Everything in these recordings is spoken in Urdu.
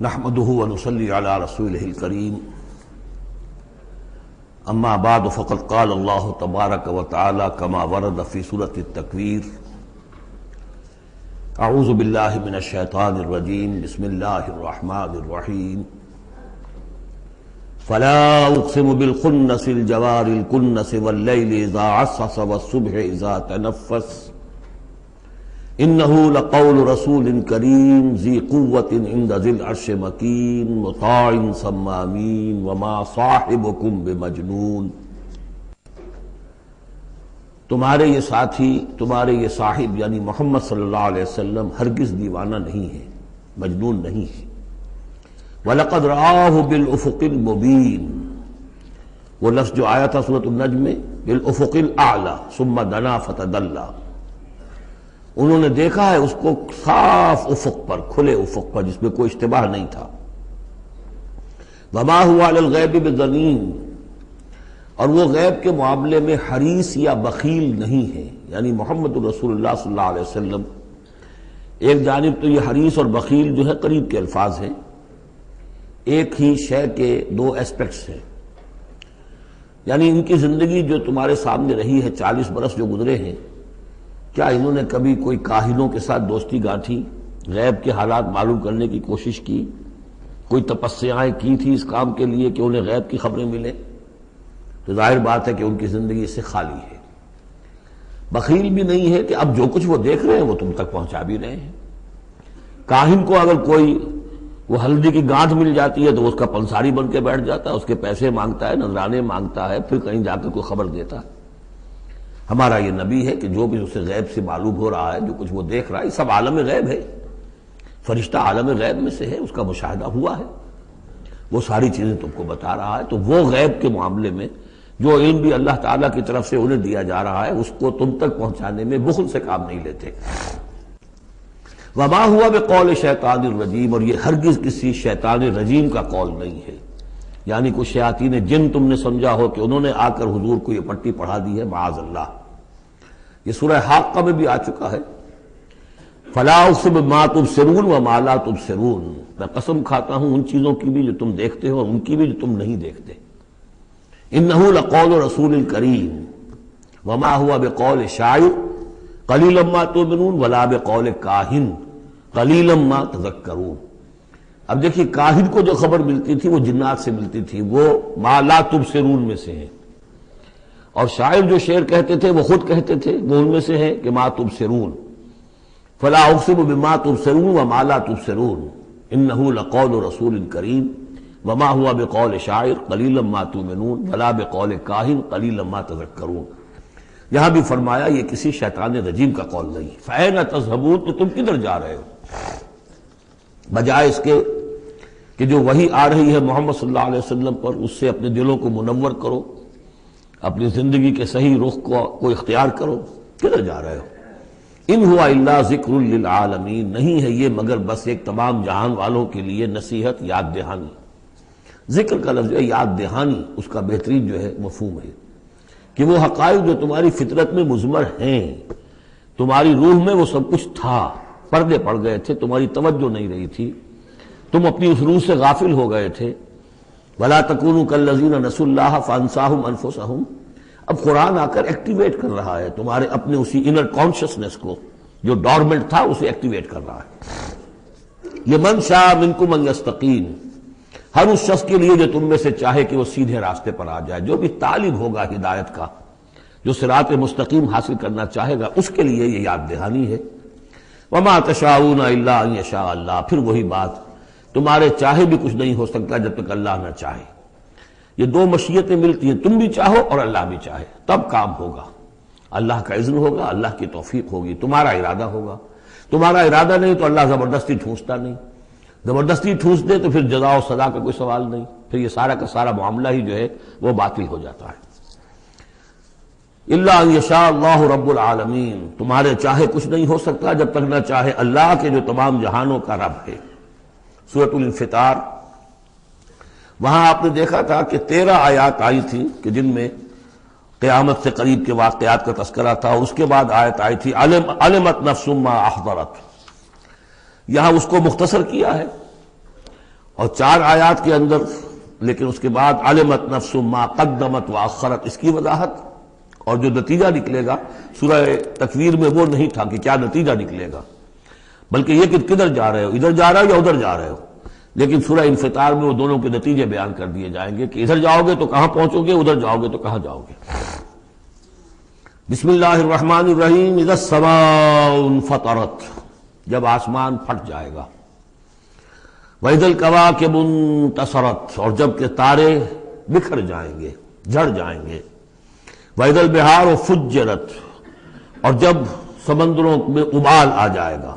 نحمده ونصلي على رسوله الكريم اما بعد فقد قال الله تبارك وتعالى كما ورد في سورة التكوير اعوذ بالله من الشيطان الرجيم بسم الله الرحمن الرحيم فلا اقسم بالخنس الجوار الكنس والليل اذا عسعس والصبح اذا تنفس انه لقول رسول کریم ذی قوت عند ذی العرش مکین مطاع ثم امین وما صاحبکم بمجنون۔ تمہارے یہ ساتھی، تمہارے یہ صاحب یعنی محمد صلی اللہ علیہ وسلم ہرگز دیوانہ نہیں ہے، مجنون نہیں ہے۔ وَلَقَدْ رَآهُ بِالْأُفُقِ الْمُبِينِ، وہ لفظ جو آیا تھا سورۃ النجم میں، بِالْأُفُقِ الْأَعْلَى ثُمَّ دَنَا فَتَدَلَّى، انہوں نے دیکھا ہے اس کو صاف افق پر، کھلے افق پر جس میں کوئی اشتباہ نہیں تھا۔ وَمَا هُوَ عَلَى الْغَيْبِ بِضَنِينٍ، اور وہ غیب کے معاملے میں حریص یا بخیل نہیں ہے، یعنی محمد رسول اللہ صلی اللہ علیہ وسلم۔ ایک جانب تو یہ حریص اور بخیل جو ہے قریب کے الفاظ ہیں، ایک ہی شے کے دو ایسپیکٹس ہیں، یعنی ان کی زندگی جو تمہارے سامنے رہی ہے، 40 برس جو گزرے ہیں، کیا انہوں نے کبھی کوئی کاہنوں کے ساتھ دوستی گانٹھی، غیب کے حالات معلوم کرنے کی کوشش کی، کوئی تپسیائیں کی تھی اس کام کے لیے کہ انہیں غیب کی خبریں ملیں؟ تو ظاہر بات ہے کہ ان کی زندگی اس سے خالی ہے۔ بخیل بھی نہیں ہے کہ اب جو کچھ وہ دیکھ رہے ہیں وہ تم تک پہنچا بھی رہے ہیں۔ کاہن کو اگر کوئی وہ ہلدی کی گانٹھ مل جاتی ہے تو اس کا پنساری بن کے بیٹھ جاتا ہے، اس کے پیسے مانگتا ہے، نذرانے مانگتا ہے، پھر کہیں جا کے کوئی خبر دیتا ہے۔ ہمارا یہ نبی ہے کہ جو بھی اسے غیب سے معلوم ہو رہا ہے، جو کچھ وہ دیکھ رہا ہے، یہ سب عالم غیب ہے۔ فرشتہ عالم غیب میں سے ہے، اس کا مشاہدہ ہوا ہے، وہ ساری چیزیں تم کو بتا رہا ہے۔ تو وہ غیب کے معاملے میں جو علم بھی اللہ تعالیٰ کی طرف سے انہیں دیا جا رہا ہے، اس کو تم تک پہنچانے میں بخل سے کام نہیں لیتے۔ وما ہوا بقول شیطان الرجیم، اور یہ ہرگز کسی شیطان رجیم کا قول نہیں ہے، یعنی کچھ شیاطین جن تم نے سمجھا ہو کہ انہوں نے آ کر حضور کو یہ پٹی پڑھا دی ہے، معاذ اللہ۔ یہ سورہ حاقہ میں بھی آ چکا ہے، فلا اقسم بما تبصرون وما لا تبصرون، میں قسم کھاتا ہوں ان چیزوں کی بھی جو تم دیکھتے ہو اور ان کی بھی جو تم نہیں دیکھتے۔ انہ لقول رسول کریم وما هو بقول شاعر قلیلا ما تؤمنون ولا بقول کاہن قلیلا ما تذکرون۔ اب دیکھیے، کاہن کو جو خبر ملتی تھی وہ جنات سے ملتی تھی، وہ ما لا تبصرون میں سے ہے، اور شاعر جو شعر کہتے تھے وہ خود کہتے تھے، وہ ان میں سے ہے کہ ما تبصرون۔ فلا اقسم بما تبصرون وما لا تبصرون انہ لقول رسول کریم وما هو بقول شاعر قلیلا ما تؤمنون ولا بقول کاہن قلیلا ما تذکرون۔ یہاں بھی فرمایا یہ کسی شیطان رجیم کا قول نہیں۔ فأین تذهبون، تو تم کدھر جا رہے ہو؟ بجائے اس کے کہ جو وحی آ رہی ہے محمد صلی اللہ علیہ وسلم پر، اس سے اپنے دلوں کو منور کرو، اپنی زندگی کے صحیح رخ کو اختیار کرو، کدھر جا رہے ہو؟ ان ہوا الا ذکر للعالمین، نہیں ہے یہ مگر بس ایک تمام جہان والوں کے لیے نصیحت، یاد دہانی۔ ذکر کا لفظ جو ہے یاد دہانی، اس کا بہترین جو ہے مفہوم ہے کہ وہ حقائق جو تمہاری فطرت میں مضمر ہیں، تمہاری روح میں وہ سب کچھ تھا، پردے پڑ گئے تھے، تمہاری توجہ نہیں رہی تھی، تم اپنی اس روح سے غافل ہو گئے تھے۔ وَلَا تَكُونُوا كَالَّذِينَ نَسُوا اللَّهَ فَأَنسَاهُمْ أَنفُسَهُمْ، اب قرآن آ کر ایکٹیویٹ کر رہا ہے تمہارے اپنے اسی انر کانشسنس کو، جو ڈورمنٹ تھا اسے ایکٹیویٹ کر رہا ہے۔ یہ من شاء منکم ان یستقیم، ہر اس شخص کے لیے جو تم میں سے چاہے کہ وہ سیدھے راستے پر آ جائے، جو بھی طالب ہوگا ہدایت کا، جو صراط مستقیم حاصل کرنا چاہے گا، اس کے لیے یہ یاد دہانی ہے۔ وما تشاءون الا ان یشاء اللہ، پھر وہی بات، تمہارے چاہے بھی کچھ نہیں ہو سکتا جب تک اللہ نہ چاہے۔ یہ دو مشیتیں ملتی ہیں، تم بھی چاہو اور اللہ بھی چاہے، تب کام ہوگا۔ اللہ کا اذن ہوگا، اللہ کی توفیق ہوگی، تمہارا ارادہ ہوگا۔ تمہارا ارادہ نہیں تو اللہ زبردستی ٹھونستا نہیں، زبردستی ٹھونس دے تو پھر جزا و سزا کا کوئی سوال نہیں، پھر یہ سارا کا سارا معاملہ ہی جو ہے وہ باطل ہو جاتا ہے۔ الا ان یشاء اللہ رب العالمین، تمہارے چاہے کچھ نہیں ہو سکتا جب تک نہ چاہے اللہ کے جو تمام جہانوں کا رب ہے۔ سورۃ الانفطار، وہاں آپ نے دیکھا تھا کہ 13 آیات آئی تھی کہ جن میں قیامت سے قریب کے واقعات کا تذکرہ تھا، اور اس کے بعد آیت آئی تھی علمت نفس ما احضرت، یہاں اس کو مختصر کیا ہے اور 4 آیات کے اندر، لیکن اس کے بعد علمت نفس ما قدمت واخرت، اس کی وضاحت، اور جو نتیجہ نکلے گا سورہ تکویر میں وہ نہیں تھا کہ کیا نتیجہ نکلے گا، بلکہ یہ کہ کدھر جا رہے ہو، ادھر جا رہے ہو یا ادھر جا رہے ہو، لیکن سورہ انفطار میں وہ دونوں کے نتیجے بیان کر دیے جائیں گے کہ ادھر جاؤ گے تو کہاں پہنچو گے، ادھر جاؤ گے تو کہاں جاؤ گے۔ بسم اللہ الرحمن الرحیم، اذا السماء انفطرت، جب آسمان پھٹ جائے گا، وَإِذَا الْكَوَاكِبُ انتَثَرَتْ، اور جب کہ تارے بکھر جائیں گے، جھڑ جائیں گے، وَإِذَا الْبِحَارُ فُجِّرَتْ، اور جب سمندروں میں ابال آ جائے گا،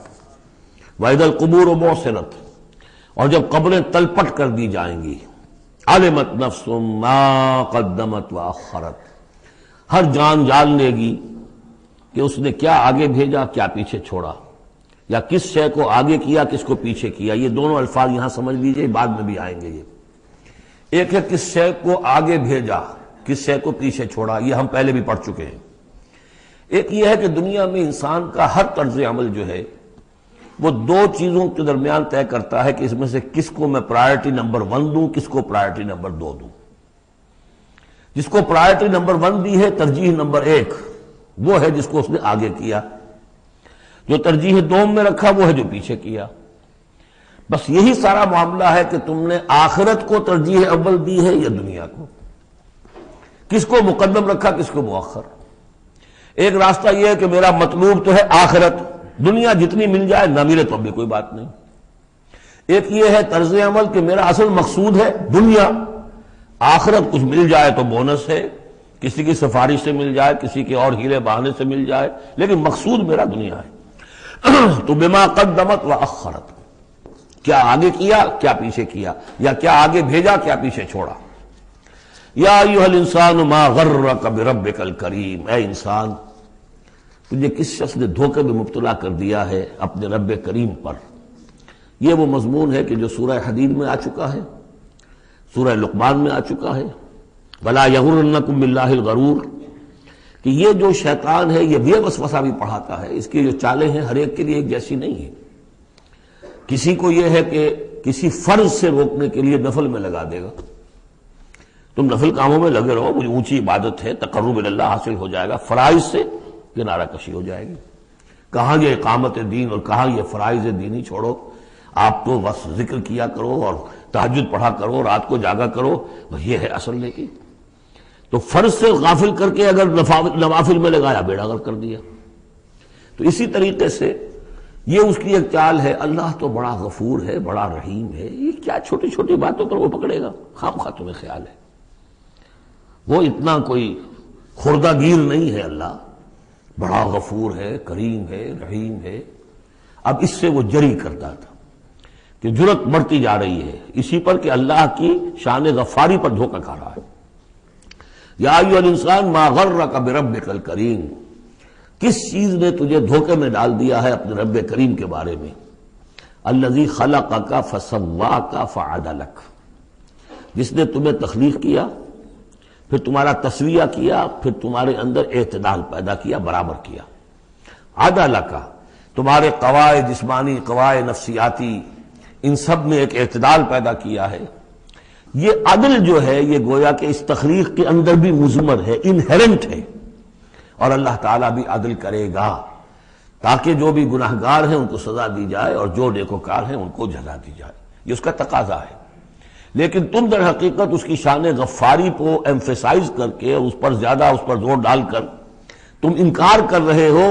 وَإِذَا الْقُبُورُ بُعْثِرَتْ، اور جب قبریں تلپٹ کر دی جائیں گی، عَلِمَتْ نَفْسٌ مَا قَدَّمَتْ وَأَخَّرَتْ، ہر جان جان لے گی کہ اس نے کیا آگے بھیجا، کیا پیچھے چھوڑا، یا کس شے کو آگے کیا، کس کو پیچھے کیا۔ یہ دونوں الفاظ یہاں سمجھ لیجئے، بعد میں بھی آئیں گے یہ۔ ایک ہے کس شے کو آگے بھیجا، کس شے کو پیچھے چھوڑا، یہ ہم پہلے بھی پڑھ چکے ہیں۔ ایک یہ ہے کہ دنیا میں انسان کا ہر طرز عمل جو ہے وہ 2 چیزوں کے درمیان طے کرتا ہے کہ اس میں سے کس کو میں پرائرٹی نمبر 1 دوں، کس کو پرائرٹی نمبر 2 دوں۔ جس کو پرائرٹی نمبر 1 دی ہے، ترجیح نمبر 1، وہ ہے جس کو اس نے آگے کیا۔ جو ترجیح 2 میں رکھا وہ ہے جو پیچھے کیا۔ بس یہی سارا معاملہ ہے کہ تم نے آخرت کو ترجیح اول دی ہے یا دنیا کو، کس کو مقدم رکھا، کس کو مؤخر۔ ایک راستہ یہ ہے کہ میرا مطلوب تو ہے آخرت، دنیا جتنی مل جائے نہ ملے تو بھی کوئی بات نہیں۔ ایک یہ ہے طرز عمل کہ میرا اصل مقصود ہے دنیا، آخرت کچھ مل جائے تو بونس ہے، کسی کی سفارش سے مل جائے، کسی کے اور ہیلے بہانے سے مل جائے، لیکن مقصود میرا دنیا ہے۔ تو بما قدمت واخرت، کیا آگے کیا، کیا پیچھے کیا، یا کیا آگے بھیجا، کیا پیچھے چھوڑا۔ یا ایھا الانسان ما غرک بربک الکریم، اے انسان تجھے کس شخص نے دھوکے میں مبتلا کر دیا ہے اپنے رب کریم پر۔ یہ وہ مضمون ہے کہ جو سورہ حدید میں آ چکا ہے، سورہ لقمان میں آ چکا ہے، ولا یغرنکم باللہ الغرور، کہ یہ جو شیطان ہے یہ وسوسہ بھی پڑھاتا ہے، اس کی جو چالیں ہیں ہر ایک کے لیے ایک جیسی نہیں ہے۔ کسی کو یہ ہے کہ کسی فرض سے روکنے کے لیے نفل میں لگا دے گا، تم نفل کاموں میں لگے رہو، مجھے اونچی عبادت ہے، تقرب اللہ حاصل ہو جائے گا، فرائض سے کنارہ کشی ہو جائے گی۔ کہاں یہ اقامت دین اور کہاں یہ فرائض دینی چھوڑو، آپ تو بس ذکر کیا کرو اور تہجد پڑھا کرو، رات کو جاگا کرو، یہ ہے اصل۔ لیکن تو فرض سے غافل کر کے اگر نوافل میں لگایا، بیڑا غرق کر دیا۔ تو اسی طریقے سے یہ اس کی ایک چال ہے، اللہ تو بڑا غفور ہے، بڑا رحیم ہے، یہ کیا چھوٹی چھوٹی باتوں پر وہ پکڑے گا، خام خواہ تمہیں خیال ہے وہ اتنا کوئی خوردہ گیر نہیں ہے، اللہ بڑا غفور ہے، کریم ہے، رحیم ہے۔ اب اس سے وہ جری کرتا تھا کہ جرت بڑھتی جا رہی ہے اسی پر کہ اللہ کی شان غفاری پر دھوکہ کھا رہا ہے۔ یا ایھا الانسان ما غرک بربک الکریم، کس چیز نے تجھے دھوکے میں ڈال دیا ہے اپنے رب کریم کے بارے میں۔ الذی خلقک فسواک فعدلک، جس نے تمہیں تخلیق کیا، پھر تمہارا تسویہ کیا، پھر تمہارے اندر اعتدال پیدا کیا، برابر کیا۔ عدلک، تمہارے قواعد جسمانی، قواعد نفسیاتی، ان سب میں ایک اعتدال پیدا کیا ہے۔ یہ عدل جو ہے یہ گویا کہ اس تخلیق کے اندر بھی مضمر ہے، انہیرنٹ ہے، اور اللہ تعالیٰ بھی عدل کرے گا تاکہ جو بھی گناہگار ہیں ان کو سزا دی جائے اور جو نیکوکار ہیں ان کو جزا دی جائے، یہ اس کا تقاضا ہے۔ لیکن تم در حقیقت اس کی شان غفاری کو ایمفیسائز کر کے اس پر زیادہ اس پر زور ڈال کر تم انکار کر رہے ہو۔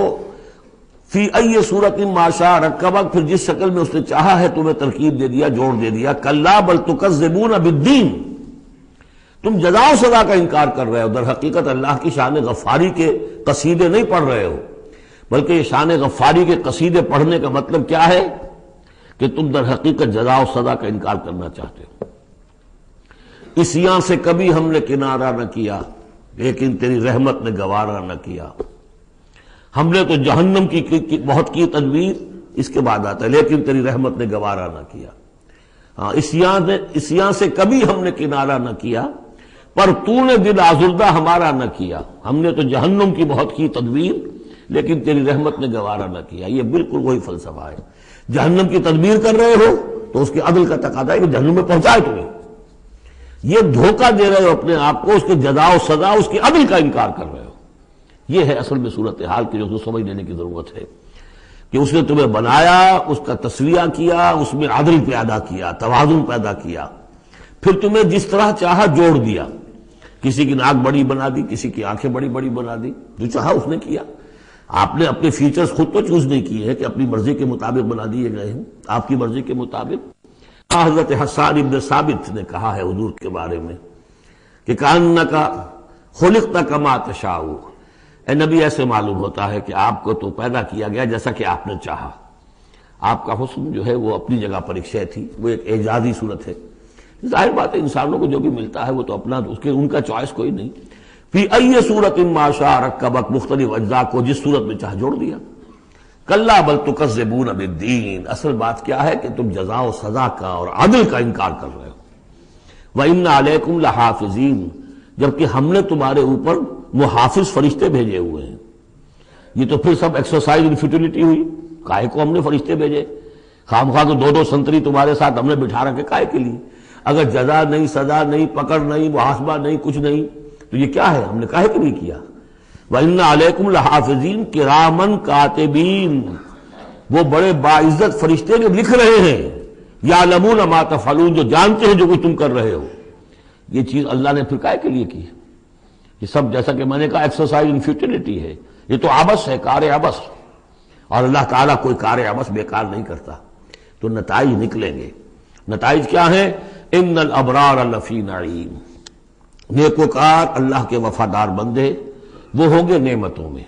فی ای صورت ما شاء رکبک، پھر جس شکل میں اس نے چاہا ہے تمہیں ترکیب دے دیا، جوڑ دے دیا۔ کلا بل تکذبون بالدین، تم جزا و سزا کا انکار کر رہے ہو، در حقیقت اللہ کی شان غفاری کے قصیدے نہیں پڑھ رہے ہو، بلکہ یہ شان غفاری کے قصیدے پڑھنے کا مطلب کیا ہے کہ تم در حقیقت جزا و سزا کا انکار کرنا چاہتے ہو۔ عصیاں سے کبھی ہم نے کنارہ نہ کیا، لیکن تیری رحمت نے گوارا نہ کیا۔ ہم نے تو جہنم کی بہت کی تدبیر، اس کے بعد آتا ہے لیکن تیری رحمت نے گوارا نہ کیا۔ ہاں، عصیاں سے کبھی ہم نے کنارہ نہ کیا، پر تو نے دل آزردہ ہمارا نہ کیا۔ ہم نے تو جہنم کی بہت کی تدبیر، لیکن تیری رحمت نے گوارا نہ کیا۔ یہ بالکل وہی فلسفہ ہے، جہنم کی تدبیر کر رہے ہو تو اس کے عدل کا تقاضا ہے کہ جہنم میں پہنچائے تمہیں. یہ دھوکہ دے رہے ہو اپنے آپ کو، اس کے جزا و سزا، اس کے عدل کا انکار کر رہے ہو. یہ ہے اصل میں صورتحال کی جو سمجھ لینے کی ضرورت ہے کہ اس نے تمہیں بنایا، اس کا تسویہ کیا، اس میں عدل پیدا کیا، توازن پیدا کیا، پھر تمہیں جس طرح چاہا جوڑ دیا. کسی کی ناک بڑی بنا دی، کسی کی آنکھیں بڑی بڑی بنا دی، جو چاہا اس نے کیا. آپ نے اپنے فیچرز خود تو چوز نہیں کیے ہیں کہ اپنی مرضی کے مطابق بنا دیے گئے ہیں، آپ کی مرضی کے مطابق. حضرت حسان ابن ثابت نے کہا ہے حضور کے بارے میں کہ کأنک خلقت کما تشاء، اے نبی ایسے معلوم ہوتا ہے کہ آپ کو تو پیدا کیا گیا جیسا کہ آپ نے چاہا. آپ کا حسن جو ہے وہ اپنی جگہ پر ایک شے تھی، وہ ایک اعجازی صورت ہے. ظاہر بات ہے انسانوں کو جو بھی ملتا ہے وہ تو اپنا، اس کے ان کا چوائس کوئی نہیں. فی ای صورت ما شاء رکبک، مختلف اجزاء کو جس صورت میں چاہ جوڑ دیا. کلا بل تکذبون بالدین، اصل بات کیا ہے کہ تم جزا و سزا کا اور عدل کا انکار کر رہے ہو. وَإِنَّ عَلَيْكُمْ لَحَافِظِينَ، جبکہ ہم نے تمہارے اوپر محافظ فرشتے بھیجے ہوئے ہیں. یہ تو پھر سب ایکسرسائز ان فیوٹیلٹی ہوئی. کائے کو ہم نے فرشتے بھیجے؟ خامخواہ تو دو دو سنتری تمہارے ساتھ ہم نے بٹھا رکھے کائے کے لیے؟ اگر جزا نہیں، سزا نہیں، پکڑ نہیں، محاسبہ نہیں، کچھ نہیں، تو یہ کیا ہے؟ ہم نے کاہے کے لیے کیا؟ وَإِنَّ عَلَيْكُمْ لَحَافِظِينَ كِرَامًا كَاتِبِينَ، وہ بڑے باعزت فرشتے جو لکھ رہے ہیں، يَعْلَمُونَ مَا تَفْعَلُونَ، جو جانتے ہیں جو کچھ تم کر رہے ہو. یہ چیز اللہ نے پھر کاہے کے لیے کی؟ یہ سب جیسا کہ میں نے کہا ایکسرسائز ان فیوٹیلٹی ہے. یہ تو عبث ہے، کار عبث، اور اللہ تعالیٰ کوئی کار عبث بیکار نہیں کرتا. تو نتائج نکلیں گے. نتائج کیا ہیں؟ ان الابرار لفی نعیم، نیکوکار اللہ کے وفادار بندے وہ ہوں گے نعمتوں میں.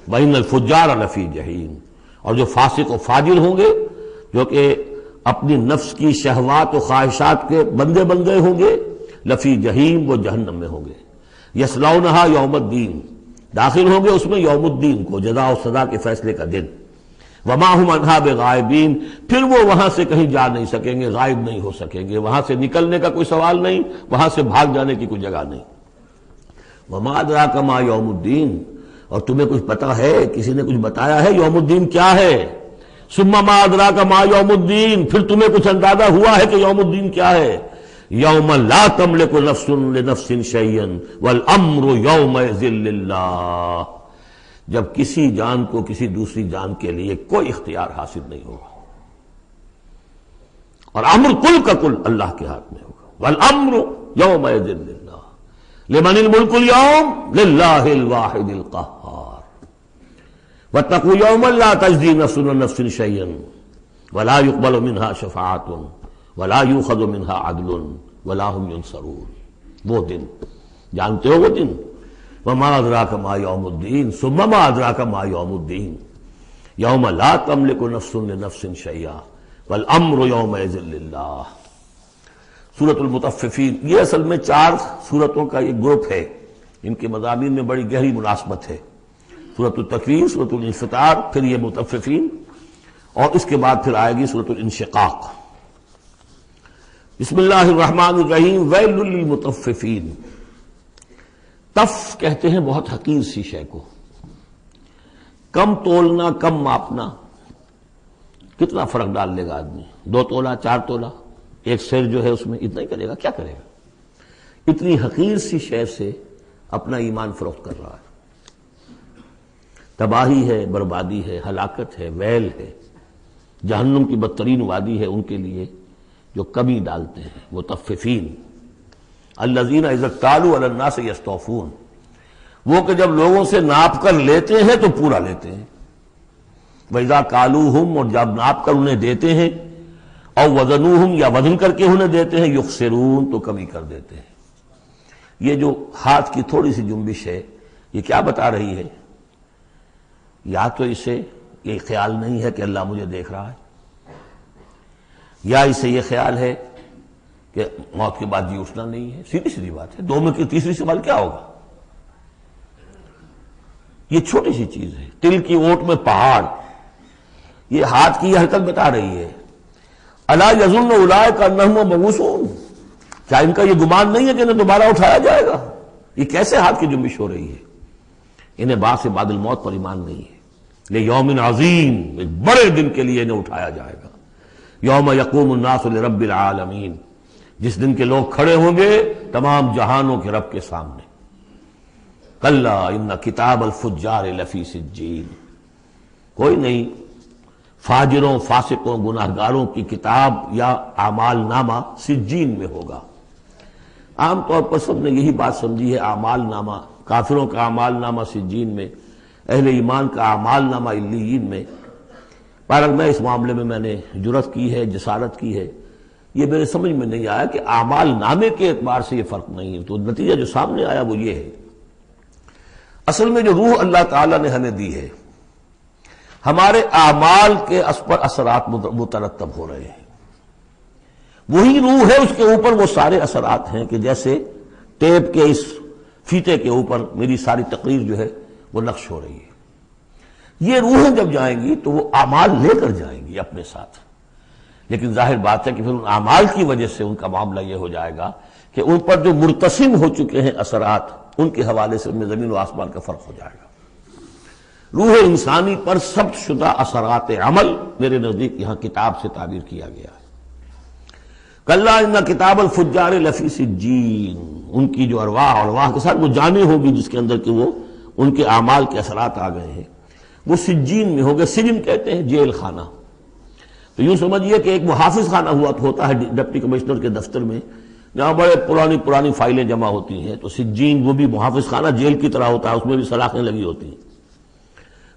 وَإِنَّ الْفُجَّارَ لَفِي جَحِيمٍ، اور جو فاسق و فاجر ہوں گے، جو کہ اپنی نفس کی شہوات و خواہشات کے بندے بن گئے ہوں گے، لفی جہیم، وہ جہنم میں ہوں گے. یصلونہا یوم الدین، داخل ہوں گے اس میں یوم الدین کو، جزا و سزا کے فیصلے کا دن. وما ہم عنہا بغائبین، پھر وہ وہاں سے کہیں جا نہیں سکیں گے، غائب نہیں ہو سکیں گے. وہاں سے نکلنے کا کوئی سوال نہیں، وہاں سے بھاگ جانے کی کوئی جگہ نہیں. وما ادراک ما یوم الدین، اور تمہیں کچھ پتا ہے، کسی نے کچھ بتایا ہے یوم الدین کیا ہے؟ ثم ما ادراک ما یوم الدین، پھر تمہیں کچھ اندازہ ہوا ہے کہ یوم الدین کیا ہے؟ یوم لا تملک نفس لنفس شیئا والامر یومئذ للہ، جب کسی جان کو کسی دوسری جان کے لیے کوئی اختیار حاصل نہیں ہوگا، اور امر کل کا کل اللہ کے ہاتھ میں ہوگا. والامر یومئذ للہ، لمن الملک اليوم للہ الواحد القہار. واتقوا یوما لا تجزی نفس عن نفس شیئا ولا يقبل منها شفاعۃ ولا یؤخذ منها عدل ولا هم ينصرون. وہ دن جانتے ہو، وہ دن. وما ادراک ما یوم الدین ثم ما ادراک ما یوم الدین یوم لا تملک نفس لنفس شیئا والامر یومئذ للہ. سورۃ المطففین، یہ اصل میں 4 سورتوں کا ایک گروپ ہے. ان کے مضامین میں بڑی گہری مناسبت ہے. سورۃ التکویر، سورۃ الانفطار، پھر یہ مطففین، اور اس کے بعد پھر آئے گی سورۃ الانشقاق. بسم اللہ الرحمن الرحیم. ویل للمطففین، تف کہتے ہیں بہت حقیر سی شے کو. کم تولنا، کم ماپنا، کتنا فرق ڈال لے گا آدمی؟ 2 تولہ، 4 تولہ، ایک سیر جو ہے اس میں اتنا ہی کرے گا، کیا کرے گا؟ اتنی حقیر سی شے سے اپنا ایمان فروخت کر رہا ہے. تباہی ہے، بربادی ہے، ہلاکت ہے، ویل ہے. جہنم کی بدترین وادی ہے ان کے لیے جو کمی ڈالتے ہیں. مطففین الذین اذا اکتالوا علی الناس یستوفون، وہ کہ جب لوگوں سے ناپ کر لیتے ہیں تو پورا لیتے ہیں. وَإِذَا كَالُوهُمْ، اور جب ناپ کر انہیں دیتے ہیں، اور وزنوہم، یا وزن کر کے انہیں دیتے ہیں، یخسرون، تو کمی کر دیتے ہیں. یہ جو ہاتھ کی تھوڑی سی جنبش ہے، یہ کیا بتا رہی ہے؟ یا تو اسے یہ خیال نہیں ہے کہ اللہ مجھے دیکھ رہا ہے، یا اسے یہ خیال ہے کہ موت کے بعد جی اٹھنا نہیں ہے. سیدھی سیدھی بات ہے. 2 میں کی تیسری سوال کیا ہوگا؟ یہ چھوٹی سی چیز ہے. تل کی اوٹ میں پہاڑ، یہ ہاتھ کی یہ حرکت بتا رہی ہے. الا یظن اولئک انہم مبعوثون، کیا ان کا یہ گمان نہیں ہے کہ انہیں دوبارہ اٹھایا جائے گا؟ یہ کیسے ہاتھ کی جنبش ہو رہی ہے؟ انہیں بعد سے بعد الموت پر ایمان نہیں ہے. لیوم عظیم، ایک بڑے دن کے لیے انہیں اٹھایا جائے گا. یوم یقوم الناس لرب العالمین، جس دن کے لوگ کھڑے ہوں گے تمام جہانوں کے رب کے سامنے۔ کلا ان کتاب الفجار لفی سجین، کوئی نہیں، فاجروں، فاسقوں، گناہگاروں کی کتاب یا اعمال نامہ سجین میں ہوگا۔ عام طور پر سب نے یہی بات سمجھی ہے، اعمال نامہ، کافروں کا اعمال نامہ سجین میں، اہل ایمان کا اعمال نامہ علیین میں۔ بہرحال میں اس معاملے میں نے جرأت کی ہے، جسارت کی ہے، یہ میرے سمجھ میں نہیں آیا کہ اعمال نامے کے اعتبار سے یہ فرق نہیں ہے، تو نتیجہ جو سامنے آیا وہ یہ ہے۔ اصل میں جو روح اللہ تعالیٰ نے ہمیں دی ہے، ہمارے اعمال کے اس پر اثرات مترتب ہو رہے ہیں، وہی روح ہے، اس کے اوپر وہ سارے اثرات ہیں کہ جیسے ٹیپ کے اس فیتے کے اوپر میری ساری تقریر جو ہے وہ نقش ہو رہی ہے۔ یہ روحیں جب جائیں گی تو وہ اعمال لے کر جائیں گی اپنے ساتھ، لیکن ظاہر بات ہے کہ پھر ان اعمال کی وجہ سے ان کا معاملہ یہ ہو جائے گا کہ ان پر جو مرتسم ہو چکے ہیں اثرات، ان کے حوالے سے ان میں زمین و آسمان کا فرق ہو جائے گا۔ روح انسانی پر ثبت شدہ اثرات عمل میرے نزدیک یہاں کتاب سے تعبیر کیا گیا ہے۔ کلا ان کتاب الفجار لفی سجین، ان کی جو ارواح کے ساتھ وہ جانیں ہوگی جس کے اندر کہ وہ ان کے اعمال کے اثرات آ گئے ہیں، وہ سجین میں ہو گئے۔ سجن کہتے ہیں جیل خانہ، تو یوں سمجھیے کہ ایک محافظ خانہ ہوتا ہے ڈپٹی کمشنر کے دفتر میں، جہاں بڑے پرانی فائلیں جمع ہوتی ہیں، تو سجین وہ بھی محافظ خانہ جیل کی طرح ہوتا ہے، اس میں بھی سلاخیں لگی ہوتی ہیں۔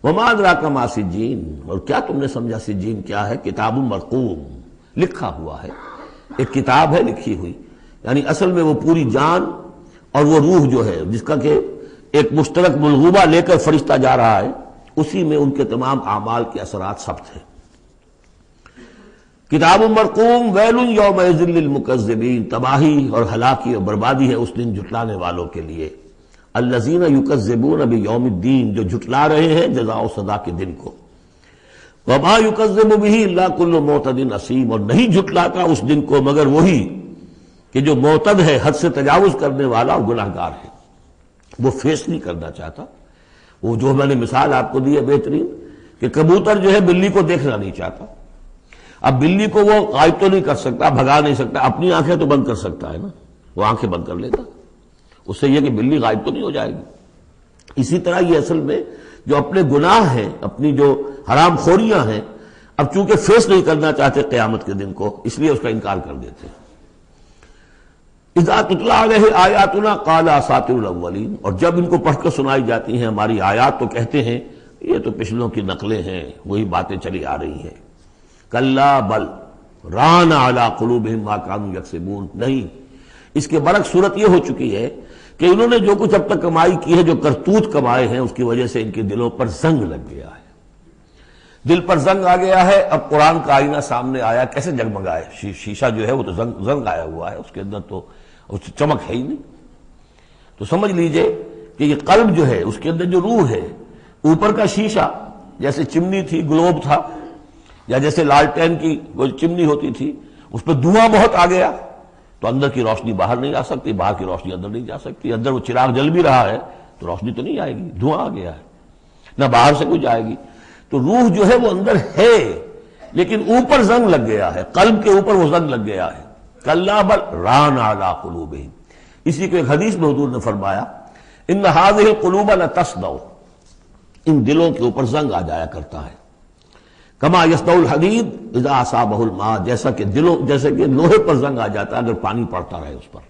وما ادراک ما سجین، اور کیا تم نے سمجھا سجین کیا ہے؟ کتاب مرقوم، لکھا ہوا ہے، ایک کتاب ہے لکھی ہوئی، یعنی اصل میں وہ پوری جان اور وہ روح جو ہے جس کا کہ ایک مشترک ملغوبہ لے کر فرشتہ جا رہا ہے، اسی میں ان کے تمام اعمال کے اثرات ثبت ہیں۔ کتاب مرقوم ویل یومئذ للمکذبین، تباہی اور ہلاکی اور بربادی ہے اس دن جھٹلانے والوں کے لیے۔ الذین یکذبون بیوم الدین، جو جھٹلا رہے ہیں جزا و سزا کے دن کو۔ وما یکذب بہ الا کل معتد اثیم، اور نہیں جھٹلاتا اس دن کو مگر وہی کہ جو معتد ہے، حد سے تجاوز کرنے والا اور گناہگار ہے، وہ فیس نہیں کرنا چاہتا۔ وہ جو میں نے مثال آپ کو دی ہے بہترین، کہ کبوتر جو ہے بلی کو دیکھنا نہیں چاہتا۔ اب بلی کو وہ غائب تو نہیں کر سکتا، بھگا نہیں سکتا، اپنی آنکھیں تو بند کر سکتا ہے نا، وہ آنکھیں بند کر لیتا، اس سے یہ کہ بلی غائب تو نہیں ہو جائے گی۔ اسی طرح یہ اصل میں جو اپنے گناہ ہیں، اپنی جو حرام خوریاں ہیں، اب چونکہ فیس نہیں کرنا چاہتے قیامت کے دن کو، اس لیے اس کا انکار کر دیتے ہیں۔ اذا تتلی علیہ آیاتنا قال اساطیر الاولین، اور جب ان کو پڑھ کر سنائی جاتی ہیں ہماری آیات تو کہتے ہیں یہ تو پچھلوں کی نقلیں ہیں، وہی باتیں چلی آ رہی ہیں۔ کلا بل ران علی قلوبہم ما کانوا یکسبون، نہیں، اس کے برعکس صورت یہ ہو چکی ہے کہ انہوں نے جو کچھ اب تک کمائی کی ہے، جو کرتوت کمائے ہیں، اس کی وجہ سے ان کے دلوں پر زنگ لگ گیا ہے، دل پر زنگ آ گیا ہے۔ اب قرآن کا آئینہ سامنے آیا، کیسے جگمگائے؟ شیشہ جو ہے وہ تو زنگ آیا ہوا ہے، اس کے اندر تو چمک ہے ہی نہیں۔ تو سمجھ لیجئے کہ یہ قلب جو ہے، اس کے اندر جو روح ہے، اوپر کا شیشہ جیسے چمنی تھی، گلوب تھا، یا جیسے لالٹین کی وہ چمنی ہوتی تھی، اس پہ دھواں بہت آ گیا تو اندر کی روشنی باہر نہیں آ سکتی، باہر کی روشنی اندر نہیں جا سکتی، اندر وہ چراغ جل بھی رہا ہے تو روشنی تو نہیں آئے گی، دھواں آ گیا ہے، نہ باہر سے کچھ آئے گی۔ تو روح جو ہے وہ اندر ہے لیکن اوپر زنگ لگ گیا ہے، قلب کے اوپر وہ زنگ لگ گیا ہے۔ کلا بل ران علی قلوبہم، اسی کو ایک حدیث میں حضور نے فرمایا ان هذه القلوب لتصدع، ان دلوں کے اوپر زنگ آ جایا کرتا ہے۔ کما یصدع الحدید اذا اصابہ الماء، جیسے کہ لوہے پر زنگ آ جاتا ہے اگر پانی پڑتا رہے اس پر۔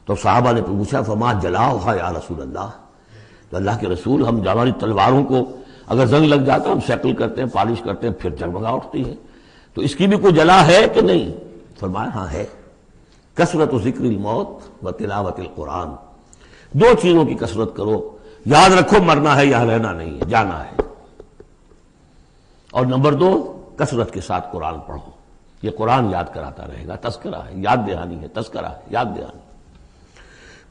تو صحابہ نے پوچھا فما جلاؤھا یا رسول اللہ، تو اللہ کے رسول ہم ہماری تلواروں کو اگر زنگ لگ جاتا ہم سیکل کرتے ہیں، پالش کرتے ہیں، پھر جگمگا اٹھتی ہے، تو اس کی بھی کوئی جلا ہے کہ نہیں؟ فرمایا ہاں ہے، کثرت ذکر الموت و تلاوت القرآن، دو چیزوں کی کثرت کرو، یاد رکھو مرنا ہے یہاں رہنا نہیں ہے، جانا ہے، اور نمبر دو کثرت کے ساتھ قرآن پڑھو، یہ قرآن یاد کراتا رہے گا، تذکرہ ہے، یاد دہانی ہے، تذکرہ ہے، یاد دہانی۔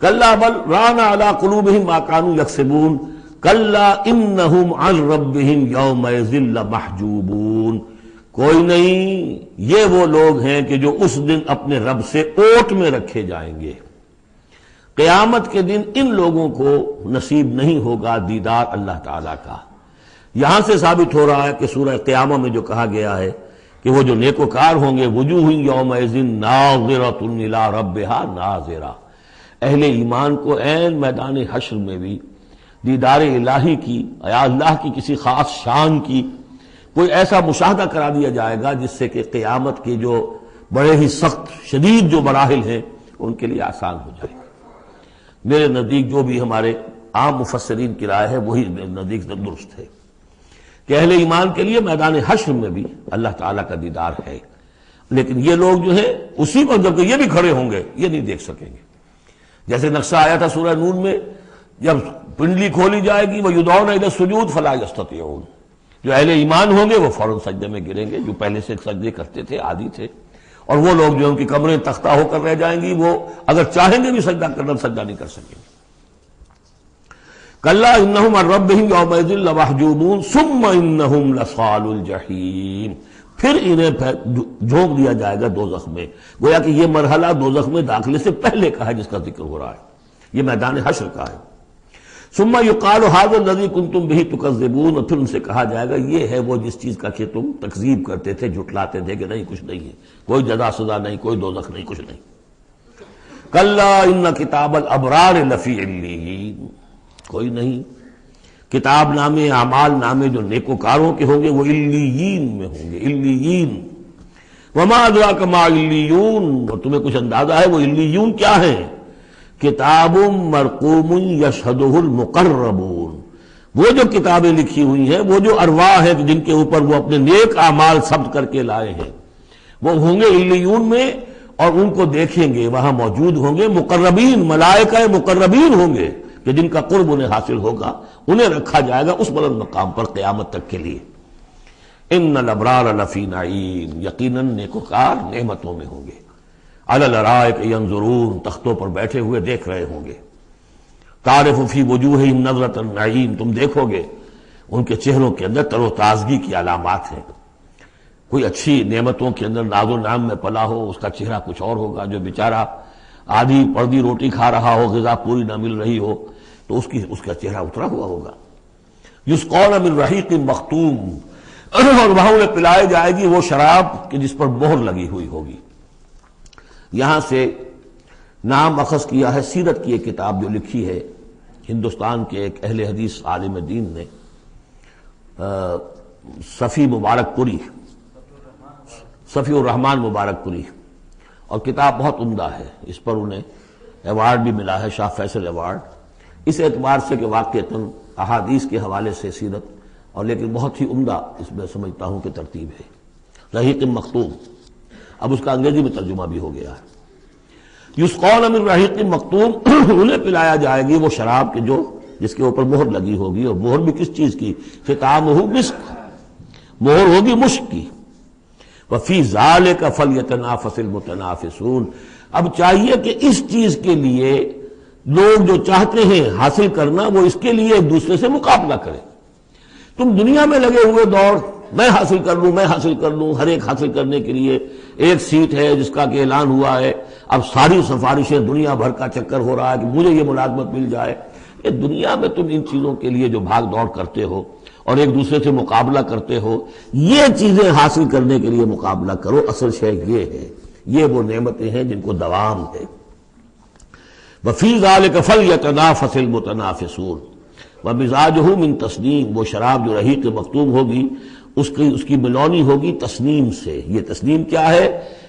کلا بل ران علی قلوبہم ما کانوا یکسبون کلا انہم عن ربہم یومئذ لمحجوبون، کوئی نہیں، یہ وہ لوگ ہیں کہ جو اس دن اپنے رب سے اوٹ میں رکھے جائیں گے۔ قیامت کے دن ان لوگوں کو نصیب نہیں ہوگا دیدار اللہ تعالیٰ کا۔ یہاں سے ثابت ہو رہا ہے کہ سورہ قیامہ میں جو کہا گیا ہے کہ وہ جو نیکوکار ہوں گے وجوہ یومئذ ناظرۃ الی ربہا ناظرہ، اہل ایمان کو عین میدان حشر میں بھی دیدار الہی کی یا اللہ کی کسی خاص شان کی کوئی ایسا مشاہدہ کرا دیا جائے گا جس سے کہ قیامت کے جو بڑے ہی سخت شدید جو مراحل ہیں ان کے لیے آسان ہو جائے گا۔ میرے نزدیک جو بھی ہمارے عام مفسرین کی رائے ہے وہی میرے نزدیک درست ہے کہ اہل ایمان کے لیے میدان حشر میں بھی اللہ تعالیٰ کا دیدار ہے، لیکن یہ لوگ جو ہے اسی وقت جب یہ بھی کھڑے ہوں گے یہ نہیں دیکھ سکیں گے۔ جیسے نقشہ آیا تھا سورہ نون میں، جب پنڈلی کھولی جائے گی وَيُدْعَوْنَ إِلَى السُّجُودِ فَلَا يَسْتَطِيعُونَ، جو اہل ایمان ہوں گے وہ فوراً سجدے میں گریں گے، جو پہلے سے سجدے کرتے تھے عادی تھے، اور وہ لوگ جو ان کی کمریں تختہ ہو کر رہ جائیں گی وہ اگر چاہیں گے بھی سجدہ کرنا سجدہ نہیں کر سکیں گے۔ کلا انہم عن ربہم یومئذ لمحجوبون ثم انہم لصالو الجحیم، پھر انہیں جھونک دیا جائے گا دوزخ میں۔ گویا کہ یہ مرحلہ دوزخ میں داخلے سے پہلے کا ہے جس کا ذکر ہو رہا ہے، یہ میدان حشر کا ہے۔ ثم یقال ھذا الذی کنتم بہ تکذبون، اور پھر ان سے کہا جائے گا یہ ہے وہ جس چیز کا کہ تم تکذیب کرتے تھے، جھٹلاتے تھے کہ نہیں کچھ نہیں ہے، کوئی جزا سزا نہیں، کوئی دوزخ نہیں، کچھ نہیں۔ کلا ان کتاب الابرار لفی علیین، کوئی نہیں، کتاب نامے اعمال نامے جو نیکوکاروں کے ہوں گے وہ علیین میں ہوں گے، علیین۔ وما ادراک ما علیون، اور تمہیں کچھ اندازہ ہے وہ علیون کیا ہیں؟ کتاب مرقوم یشہدہ المقربون، وہ جو کتابیں لکھی ہوئی ہیں، وہ جو ارواح ہیں جن کے اوپر وہ اپنے نیک اعمال ثبت کر کے لائے ہیں، وہ ہوں گے علیون میں، اور ان کو دیکھیں گے، وہاں موجود ہوں گے مقربین، ملائکہ مقربین ہوں گے کہ جن کا قرب انہیں حاصل ہوگا، انہیں رکھا جائے گا اس بلند مقام پر قیامت تک کے لیے۔ ان الابرار لفی نعیم، یقیناً نیکوکار نعمتوں میں ہوں گے۔ علی الارائک ینظرون، تختوں پر بیٹھے ہوئے دیکھ رہے ہوں گے۔ تعرف فی وجوہہم نظرۃ النعیم، تم دیکھو گے ان کے چہروں کے اندر تر و تازگی کی علامات ہیں۔ کوئی اچھی نعمتوں کے اندر ناز و نعم میں پلا ہو، اس کا چہرہ کچھ اور ہوگا، جو بیچارہ آدھی پردی روٹی کھا رہا ہو، غذا پوری نہ مل رہی ہو تو اس کا چہرہ اترا ہوا ہوگا۔ یسقون من رحیق مختوم، اور وہاں انہیں پلائے جائے گی وہ شراب کہ جس پر مہر لگی ہوئی ہوگی۔ یہاں سے نام اخذ کیا ہے سیرت کی ایک کتاب جو لکھی ہے ہندوستان کے ایک اہل حدیث عالم دین نے، صفی مبارک پوری، صفی الرحمان مبارک پوری، اور کتاب بہت عمدہ ہے، اس پر انہیں ایوارڈ بھی ملا ہے، شاہ فیصل ایوارڈ، اس اعتبار سے کہ واقعتاً احادیث کے حوالے سے سیرت، اور لیکن بہت ہی عمدہ اس میں سمجھتا ہوں کہ ترتیب ہے۔ رحیق مختوم، اب اس کا انگریزی میں ترجمہ بھی ہو گیا ہے۔ یسقون من رحیق مختوم، انہیں پلایا جائے گی وہ شراب کے جو جس کے اوپر مہر لگی ہوگی، اور مہر بھی کس چیز کی؟ ختامہ مسک، مہر ہوگی مشک کی۔ وفی ذالک فلیتنافس المتنافسون، اب چاہیے کہ اس چیز کے لیے لوگ جو چاہتے ہیں حاصل کرنا وہ اس کے لیے ایک دوسرے سے مقابلہ کریں۔ تم دنیا میں لگے ہوئے دوڑ، میں حاصل کر لوں، میں حاصل کر لوں، ہر ایک حاصل کرنے کے لیے ایک سیٹ ہے جس کا کہ اعلان ہوا ہے، اب ساری سفارشیں دنیا بھر کا چکر ہو رہا ہے کہ مجھے یہ ملازمت مل جائے۔ یہ دنیا میں تم ان چیزوں کے لیے جو بھاگ دوڑ کرتے ہو اور ایک دوسرے سے مقابلہ کرتے ہو، یہ چیزیں حاصل کرنے کے لیے مقابلہ کرو، اصل شے یہ ہے، یہ وہ نعمتیں ہیں جن کو دوام ہے۔ وفی ذالک فلیتنافس المتنافسون ومزاجہ من تسنیم، وہ شراب جو رحیق مختوم ہوگی اس کی ملونی ہوگی تسنیم سے۔ یہ تسنیم کیا ہے؟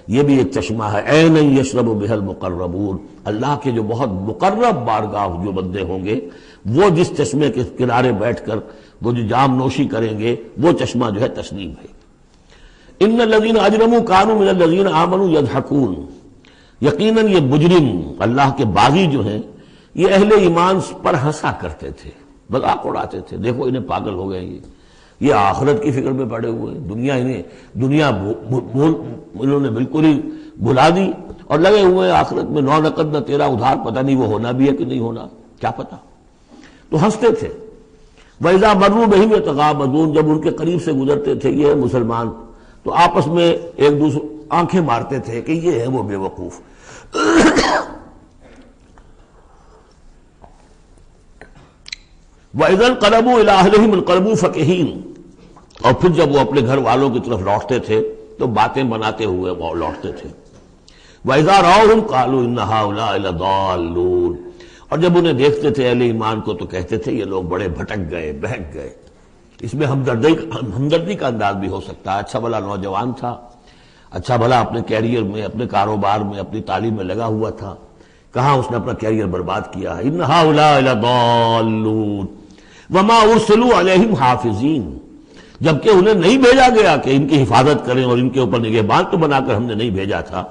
یہ بھی ایک چشمہ ہے، عین یشرب بہ المقربون، اللہ کے جو بہت مقرب بارگاہ جو بندے ہوں گے وہ جس چشمے کے کنارے بیٹھ کر وہ جو جام نوشی کریں گے وہ چشمہ جو ہے تسنیم ہے۔ ان الذین اجرموا کانوا من الذین آمنوا یضحکون، یقیناً یہ مجرم اللہ کے باغی جو ہیں یہ اہل ایمان پر ہنسا کرتے تھے، مذاق اڑاتے تھے، دیکھو انہیں پاگل ہو گئے، یہ آخرت کی فکر میں پڑے ہوئے ہیں، دنیا انہوں نے بالکل ہی بھلا دی اور لگے ہوئے ہیں آخرت میں، نو نقد نہ تیرا ادھار، پتہ نہیں وہ ہونا بھی ہے کہ نہیں ہونا، کیا پتہ، تو ہنستے تھے۔ وَإِذَا مَرُّوا بِهِمْ يَتَغَامَزُونَ، جب ان کے قریب سے گزرتے تھے یہ مسلمان تو آپس میں ایک دوسرے آنکھیں مارتے تھے کہ یہ ہے وہ بے وقوف۔ وَإِذَا انقلبوا إِلَىٰ أَهْلِهِمْ انقلبوا فَكِهِينَ، اور پھر جب وہ اپنے گھر والوں کی طرف لوٹتے تھے تو باتیں بناتے ہوئے وہ لوٹتے تھے۔ وَإِذَا رَأَوْهُمْ قَالُوا إِنَّ ہَؤُلَاءِ لَضَالُّونَ، اور جب انہیں دیکھتے تھے اہل ایمان کو تو کہتے تھے یہ لوگ بڑے بھٹک گئے، بہک گئے۔ اس میں ہمدردی کا انداز بھی ہو سکتا ہے، اچھا بھلا نوجوان تھا، اچھا بھلا اپنے کیریئر میں، اپنے کاروبار میں، اپنی تعلیم میں لگا ہوا تھا، کہاں اس نے اپنا کیریئر برباد کیا ہے۔ ان ہؤلاء لضالون وما ارسلوا علیہم حافظین، جبکہ انہیں نہیں بھیجا گیا کہ ان کی حفاظت کریں اور ان کے اوپر نگہبان تو بنا کر ہم نے نہیں بھیجا تھا۔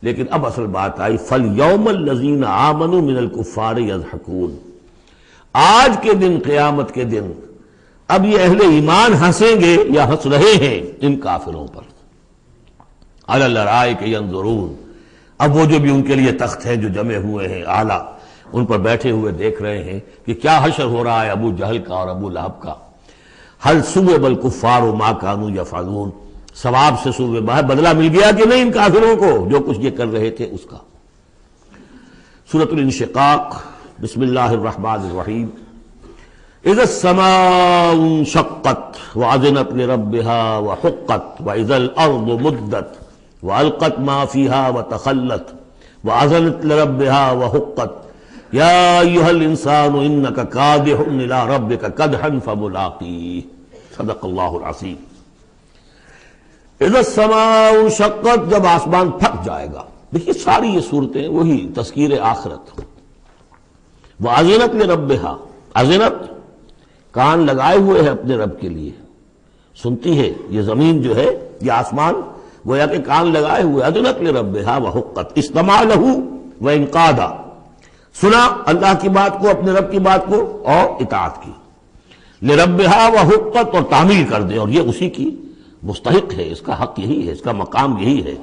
لیکن اب اصل بات آئی، فَالْيَوْمَ الَّذِينَ آمَنُوا مِنَ الْكُفَّارِ يَضْحَكُونَ، آج کے دن، قیامت کے دن، اب یہ اہل ایمان ہنسیں گے یا ہنس رہے ہیں ان کافروں پر۔ عَلَى الْأَرَائِكِ يَنظُرُونَ، اب وہ جو بھی ان کے لیے تخت ہیں جو جمے ہوئے ہیں اعلیٰ، ان پر بیٹھے ہوئے دیکھ رہے ہیں کہ کیا حشر ہو رہا ہے ابو جہل کا اور ابو لہب کا۔ هل ثوب الكفار ما كانوا يفعلون، ثواب سے سوئے باہر بدلہ مل گیا کہ نہیں ان کافروں کو جو کچھ یہ کر رہے تھے اس کا۔ سورۃ الانشقاق، بسم اللہ الرحمن الرحیم۔ اذا السماء انشقت واذنت لربها وحقت واذا الارض مدت والقت ما فيها وتخلت واذنت لربها وحقت یا ایھا الانسان انک کادح الی ربک کدحا فملاقیہ، صدق اللہ العظیم۔ اذا السماء انشقت، جب آسمان پھٹ جائے گا۔ دیکھیے ساری یہ صورتیں وہی تذکیر آخرت۔ واذنت لربها، اذنت کان لگائے ہوئے ہیں اپنے رب کے لیے، سنتی ہے یہ زمین جو ہے، یہ آسمان گویا کہ کان لگائے ہوئے۔ اذنت لربها وحقت، استمع له وانقاد، سنا اللہ کی بات کو، اپنے رب کی بات کو اور اطاعت کی۔ لربها وحقت، اور تعمیل کر دے، اور یہ اسی کی مستحق ہے، اس کا حق یہی ہے، اس کا مقام یہی ہے۔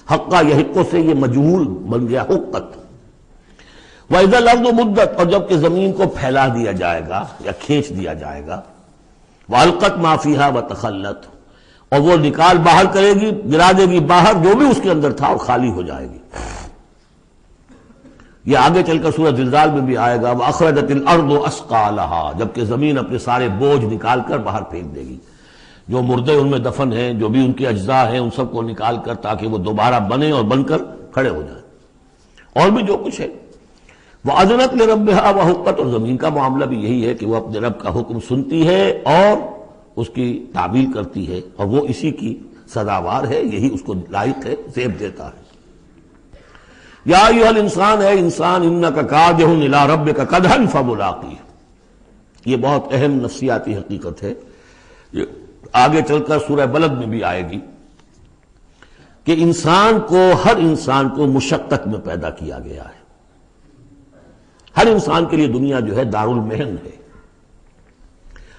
حقہ یحق سے یہ مجہول بن گیا حقت۔ وَإِذَا الْأَرْضُ مُدَّتْ، اور جب کہ زمین کو پھیلا دیا جائے گا یا کھینچ دیا جائے گا۔ وَأَلْقَتْ مَا فِيهَا وَتَخَلَّتْ، اور وہ نکال باہر کرے گی، گرا دے گی باہر جو بھی اس کے اندر تھا اور خالی ہو جائے گی۔ یہ آگے چل کر سورہ زلزال میں بھی آئے گا، وَأَخْرَجَتِ الْأَرْضُ أَثْقَالَهَا، جبکہ زمین اپنے سارے بوجھ نکال کر باہر پھینک دے گی، جو مردے ان میں دفن ہیں، جو بھی ان کے اجزاء ہیں، ان سب کو نکال کر تاکہ وہ دوبارہ بنے اور بن کر کھڑے ہو جائیں، اور بھی جو کچھ ہے۔ وَأَذِنَتْ لِرَبِّهَا وَحُقَّتْ، اور زمین کا معاملہ بھی یہی ہے کہ وہ اپنے رب کا حکم سنتی ہے اور اس کی تعمیل کرتی ہے، اور وہ اسی کی سزاوار ہے، یہی اس کو لائق ہے، زیب دیتا ہے۔ یا ایھا الانسان، اے انسان، انک کادح الی ربک کدحا فملاقیہ، یہ بہت اہم نفسیاتی حقیقت ہے، یہ آگے چل کر سورہ بلد میں بھی آئے گی کہ انسان کو، ہر انسان کو مشقت میں پیدا کیا گیا ہے۔ ہر انسان کے لیے دنیا جو ہے دارالمحن ہے،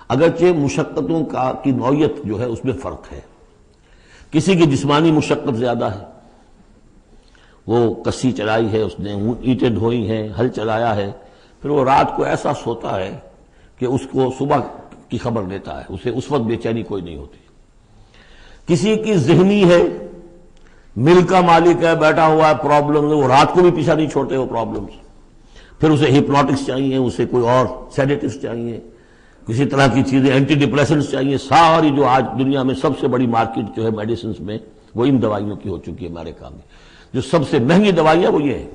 اگرچہ مشقتوں کی نوعیت جو ہے اس میں فرق ہے۔ کسی کی جسمانی مشقت زیادہ ہے، وہ کسی چلائی ہے، اس نے اینٹیں ڈھوئی ہیں، ہل چلایا ہے، پھر وہ رات کو ایسا سوتا ہے کہ اس کو صبح کی خبر لیتا ہے، اسے اس وقت بے چینی کوئی نہیں ہوتی۔ کسی کی ذہنی ہے، مل کا مالک ہے، بیٹھا ہوا ہے، پرابلم ہے، وہ رات کو بھی پیچھا نہیں چھوڑتے وہ پرابلمز، پھر اسے ہپنوٹکس چاہیے، اسے کوئی اور سیڈیٹیوز چاہیے، کسی طرح کی چیزیں، اینٹی ڈپریسنٹس چاہیے۔ ساری جو آج دنیا میں سب سے بڑی مارکیٹ جو ہے میڈیسنز میں، وہ ان دوائیوں کی ہو چکی ہے امریکہ میں۔ جو سب سے مہنگی دوائیاں وہ یہ ہیں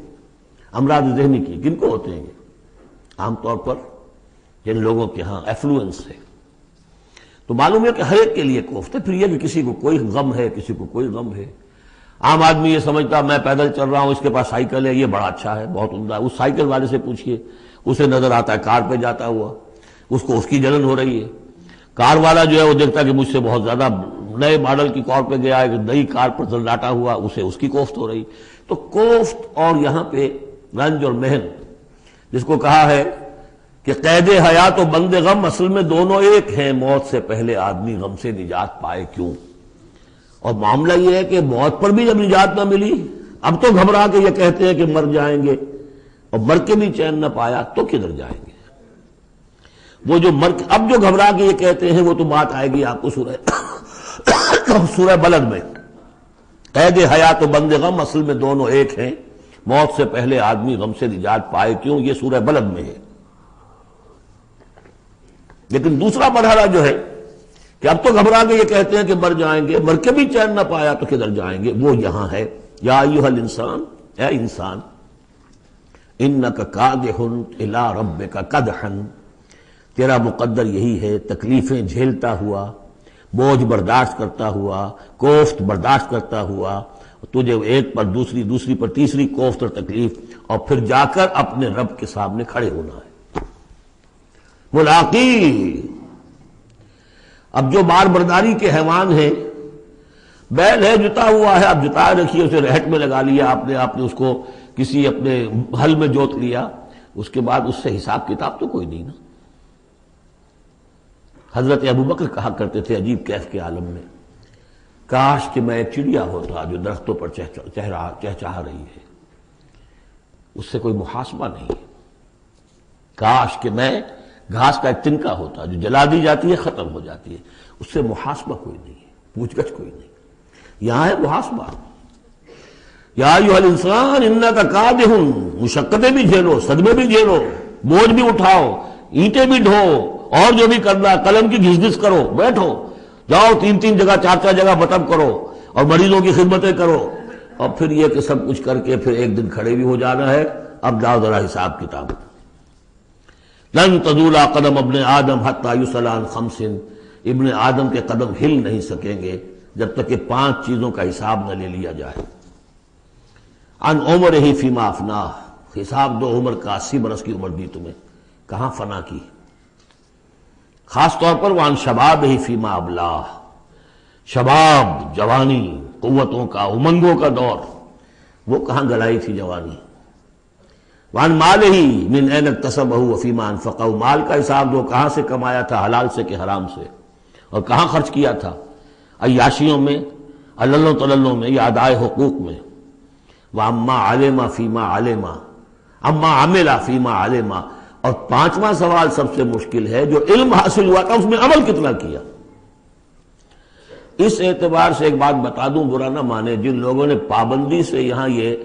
امراض ذہنی کی۔ کن کو ہوتے ہیں یہ؟ عام طور پر جن لوگوں کے ہاں ایفلوئنس ہے۔ تو معلوم ہے کہ ہر ایک کے لیے کوفت ہے۔ پھر یہ کہ کسی کو کوئی غم ہے، کسی کو کوئی غم ہے۔ عام آدمی یہ سمجھتا میں پیدل چل رہا ہوں، اس کے پاس سائیکل ہے، یہ بڑا اچھا ہے، بہت عمدہ ہے۔ اس سائیکل والے سے پوچھئے، اسے نظر آتا ہے کار پہ جاتا ہوا، اس کو اس کی جلن ہو رہی ہے۔ کار والا جو ہے وہ دیکھتا ہے کہ مجھ سے بہت زیادہ نئے ماڈل کی کار پہ گیا ہے، کہ نئی کار پر زلاٹا ہوا، اسے اس کی کوفت ہو رہی۔ تو کوفت اور یہاں پہ رنج اور محن، جس کو کہا ہے کہ قید حیات و بند غم اصل میں دونوں ایک ہیں، موت سے پہلے آدمی غم سے نجات پائے کیوں؟ اور معاملہ یہ ہے کہ موت پر بھی جب نجات نہ ملی، اب تو گھبرا کے یہ کہتے ہیں کہ مر جائیں گے، اور مر کے بھی چین نہ پایا تو کدھر جائیں گے؟ وہ جو اب جو گھبرا کے یہ کہتے ہیں، وہ تو بات آئے گی آپ کو سورہ بلد میں۔ قید حیات و بند غم اصل میں دونوں ایک ہیں، موت سے پہلے آدمی غم سے نجات پائے کیوں، یہ سورہ بلد میں ہے۔ لیکن دوسرا مرحلہ جو ہے کہ اب تو گھبرا کے یہ کہتے ہیں کہ مر جائیں گے، مر کے بھی چین نہ پایا تو کدھر جائیں گے؟ وہ یہاں ہے، یا ایھا الانسان، اے انسان، انک کادح الی ربک کدحا، تیرا مقدر یہی ہے تکلیفیں جھیلتا ہوا، بوجھ برداشت کرتا ہوا، کوفت برداشت کرتا ہوا، تجھے ایک پر دوسری، دوسری پر تیسری کوفت اور تکلیف، اور پھر جا کر اپنے رب کے سامنے کھڑے ہونا ہے۔ ملاقی، اب جو بار برداری کے حیوان ہیں، بیل ہے جتا ہوا ہے، اب جتا رکھیے، اسے رہٹ میں لگا لیا آپ نے اس کو کسی اپنے ہل میں جوت لیا، اس کے بعد اس سے حساب کتاب تو کوئی نہیں نا۔ حضرت ابوبکر کہا کرتے تھے عجیب کیف کے عالم میں، کاش کہ میں ایک چڑیا ہوتا جو درختوں پر چہچہا رہی ہے، اس سے کوئی محاسبہ نہیں ہے۔ کاش کہ میں گھاس کا ایک تنکا ہوتا جو جلا دی جاتی ہے، ختم ہو جاتی ہے، اس سے محاسبہ کوئی نہیں ہے، پوچھ گچھ کوئی نہیں۔ یہاں ہے محاسبہ، یا ایھا الانسان انک کادح، مشقتیں بھی جھیلو، صدمے بھی جھیلو، بوجھ بھی اٹھاؤ، اینٹیں بھی ڈھو، اور جو بھی کرنا، قلم کی گھس گھس کرو، بیٹھو، جاؤ 3 جگہ 4 جگہ مطلب کرو، اور مریضوں کی خدمتیں کرو، اور پھر یہ کہ سب کچھ کر کے پھر ایک دن کھڑے بھی ہو جانا ہے، اب جاؤ ذرا حساب کتاب۔ لن تزول قدم ابن آدم حتی یسأل عن 5، ابن آدم کے قدم ہل نہیں سکیں گے جب تک کہ 5 چیزوں کا حساب نہ لے لیا جائے۔ عن عمرہ فیما افناہ، حساب دو عمر کا، 80 برس کی عمر دی تمہیں، کہاں فنا کی؟ خاص طور پر وعن شبابہ فیما ابلاہ، شباب، جوانی، قوتوں کا، امنگوں کا دور، وہ کہاں گلائی تھی جوانی؟ وعن مالہ من این اکتسبہ وفیما انفقہ، مال کا حساب دو، کہاں سے کمایا تھا، حلال سے کہ حرام سے، اور کہاں خرچ کیا تھا، عیاشیوں میں، عللوں تللوں میں، یا ادائے حقوق میں۔ وَأَمَّا عَلِمَ فِيمَا عَلِمَ، اما عمل فیما علم، اور 5واں سوال سب سے مشکل ہے، جو علم حاصل ہوا تھا اس میں عمل کتنا کیا؟ اس اعتبار سے ایک بات بتا دوں، برا نہ مانے، جن لوگوں نے پابندی سے یہاں یہ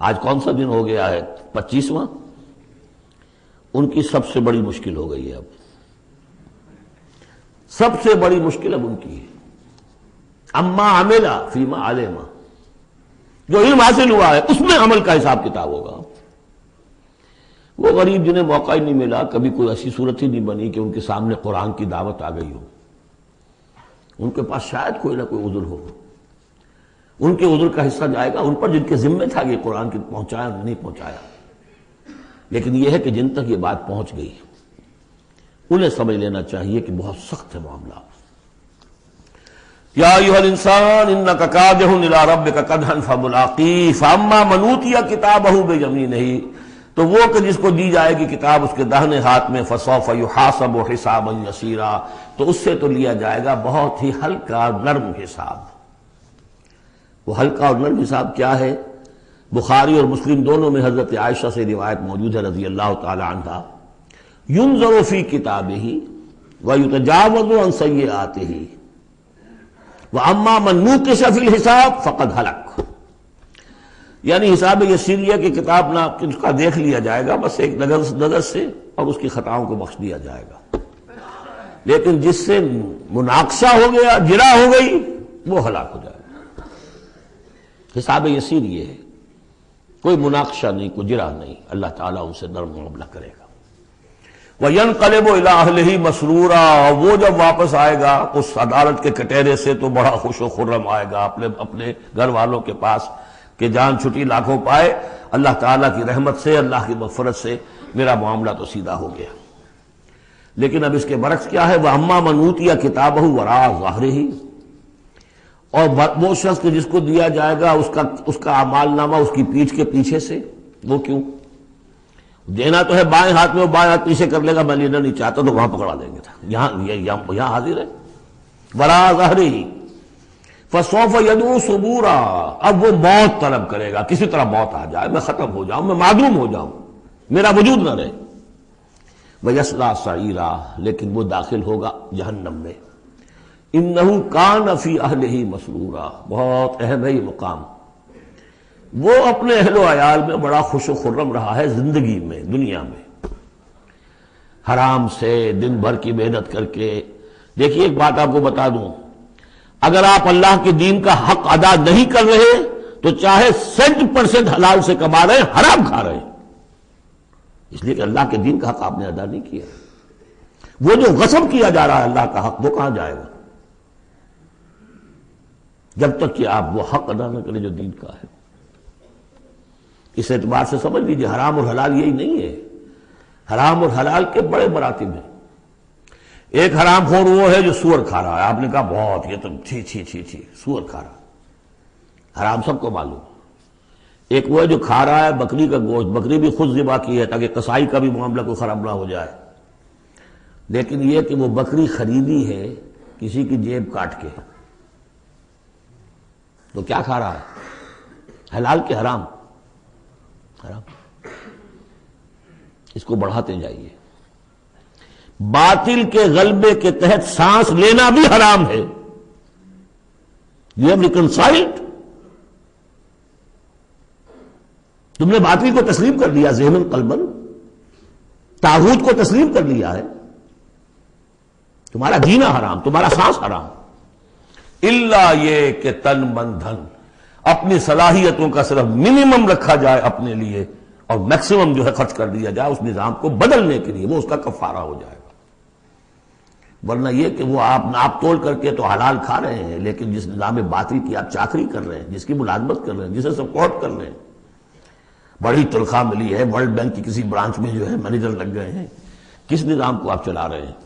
آج کون سا دن ہو گیا ہے، 25واں، ان کی سب سے بڑی مشکل ہو گئی ہے۔ اب سب سے بڑی مشکل اب ان کی ہے، اما عمل فیما علم، جو علم حاصل ہوا ہے اس میں عمل کا حساب کتاب ہوگا۔ وہ غریب جنہیں موقع ہی نہیں ملا، کبھی کوئی ایسی صورت ہی نہیں بنی کہ ان کے سامنے قرآن کی دعوت آ گئی ہو، ان کے پاس شاید کوئی نہ کوئی عذر ہو، ان کے عذر کا حصہ جائے گا ان پر جن کے ذمہ تھا کہ قرآن کی پہنچایا نہیں پہنچایا۔ لیکن یہ ہے کہ جن تک یہ بات پہنچ گئی انہیں سمجھ لینا چاہیے کہ بہت سخت ہے معاملہ۔ یا ایھا الانسان انک کادح الی ربک کدحا فملاقیہ فاما من اوتی کتابہ بیمینہ، تو وہ کہ جس کو دی جائے گی کتاب اس کے داہنے ہاتھ میں، فسوف یحاسب حسابا یسیرا، تو اس سے تو لیا جائے گا بہت ہی ہلکا اور نرم حساب۔ وہ ہلکا اور نرم حساب کیا ہے؟ بخاری اور مسلم دونوں میں حضرت عائشہ سے روایت موجود ہے رضی اللہ تعالی عنہا، ینظر فی کتابہ ویتجاوز عن سیئاتہ وَأَمَّا مَن نُوقِشَ فِي الْحِسَابِ فَقَدْ هَلَكَ، یعنی حساب یسیریہ کی کتاب نہ اس کا دیکھ لیا جائے گا بس ایک نظر سے، اور اس کی خطاؤں کو بخش دیا جائے گا، لیکن جس سے مناقشہ ہو گیا، جرا ہو گئی، وہ ہلاک ہو جائے گا۔ حساب یسیر یہ ہے، کوئی مناقشہ نہیں، کوئی جرا نہیں، اللہ تعالیٰ ان سے نرم معاملہ کرے گا۔ وَيَنْقَلِبُ إِلَىٰ أَهْلِهِ مَسْرُورًا، وہ جب واپس آئے گا اس عدالت کے کٹہرے سے تو بڑا خوش و خرم آئے گا اپنے گھر والوں کے پاس کہ جان چھٹی لاکھوں پائے، اللہ تعالیٰ کی رحمت سے، اللہ کی مغفرت سے میرا معاملہ تو سیدھا ہو گیا۔ لیکن اب اس کے برعکس کیا ہے، وَأَمَّا مَنْ أُوتِيَ كِتَابَهُ وَرَاءَ ظَهْرِهِ، اور وہ شخص کہ جس کو دیا جائے گا اس کا اعمال نامہ اس کی پیٹھ کے پیچھے سے۔ وہ کیوں؟ دینا تو ہے بائیں ہاتھ میں، وہ بائیں ہاتھ پیچھے کر لے گا، میں لینا نہیں چاہتا تو وہاں پکڑا دیں گے، یہاں حاضر ہے، وَرَاءَ ظَهْرِهِ فَسَوْفَ يَدْعُو ثُبُورًا، اب وہ موت طلب کرے گا، کسی طرح موت آ جائے، میں ختم ہو جاؤں، میں معدوم ہو جاؤں، میرا وجود نہ رہے۔ وَيَصْلَىٰ سَعِيرًا، لیکن وہ داخل ہوگا جہنم میں۔ إِنَّهُ كَانَ فِي أَهْلِهِ مَسْرُورًا، بہت اہم ہے یہ مقام۔ وہ اپنے اہل و عیال میں بڑا خوش و خرم رہا ہے زندگی میں، دنیا میں، حرام سے دن بھر کی محنت کر کے دیکھیے ایک بات آپ کو بتا دوں، اگر آپ اللہ کے دین کا حق ادا نہیں کر رہے تو چاہے 100% حلال سے کما رہے ہیں، حرام کھا رہے ہیں، اس لیے کہ اللہ کے دین کا حق آپ نے ادا نہیں کیا۔ وہ جو غصب کیا جا رہا ہے اللہ کا حق، وہ کہاں جائے گا جب تک کہ آپ وہ حق ادا نہ کریں جو دین کا ہے۔ اس اعتبار سے سمجھ لیجیے حرام اور حلال یہی نہیں ہے، حرام اور حلال کے بڑے مراتب ہیں۔ ایک حرام خور وہ ہے جو سور کھا رہا ہے، آپ نے کہا بہت یہ تو چھی چھی چھی چھی سور کھا رہا ہے، حرام سب کو معلوم۔ ایک وہ ہے جو کھا رہا ہے بکری کا گوشت، بکری بھی خود ذبح کی ہے تاکہ قصائی کا بھی معاملہ کوئی خراب نہ ہو جائے، لیکن یہ کہ وہ بکری خریدی ہے کسی کی جیب کاٹ کے، تو کیا کھا رہا ہے؟ حلال کے حرام؟ حرام۔ اس کو بڑھاتے جائیے۔ باطل کے غلبے کے تحت سانس لینا بھی حرام ہے۔ یو ہیو ریکنسائلڈ، تم نے باطل کو تسلیم کر لیا، ذہن قلبن طاغوت کو تسلیم کر لیا ہے، تمہارا جینا حرام، تمہارا سانس حرام۔ الا یہ کہ تن من دھن، اپنی صلاحیتوں کا صرف منیمم رکھا جائے اپنے لیے اور میکسیمم جو ہے خرچ کر دیا جائے اس نظام کو بدلنے کے لیے، وہ اس کا کفارہ ہو جائے گا۔ ورنہ یہ کہ وہ آپ ناپ تول کر کے تو حلال کھا رہے ہیں، لیکن جس نظام باطل کی آپ چاکری کر رہے ہیں، جس کی ملازمت کر رہے ہیں، جسے سپورٹ کر رہے ہیں، بڑی تنخواہ ملی ہے، ورلڈ بینک کی کسی برانچ میں جو ہے مینیجر لگ گئے ہیں، کس نظام کو آپ چلا رہے ہیں؟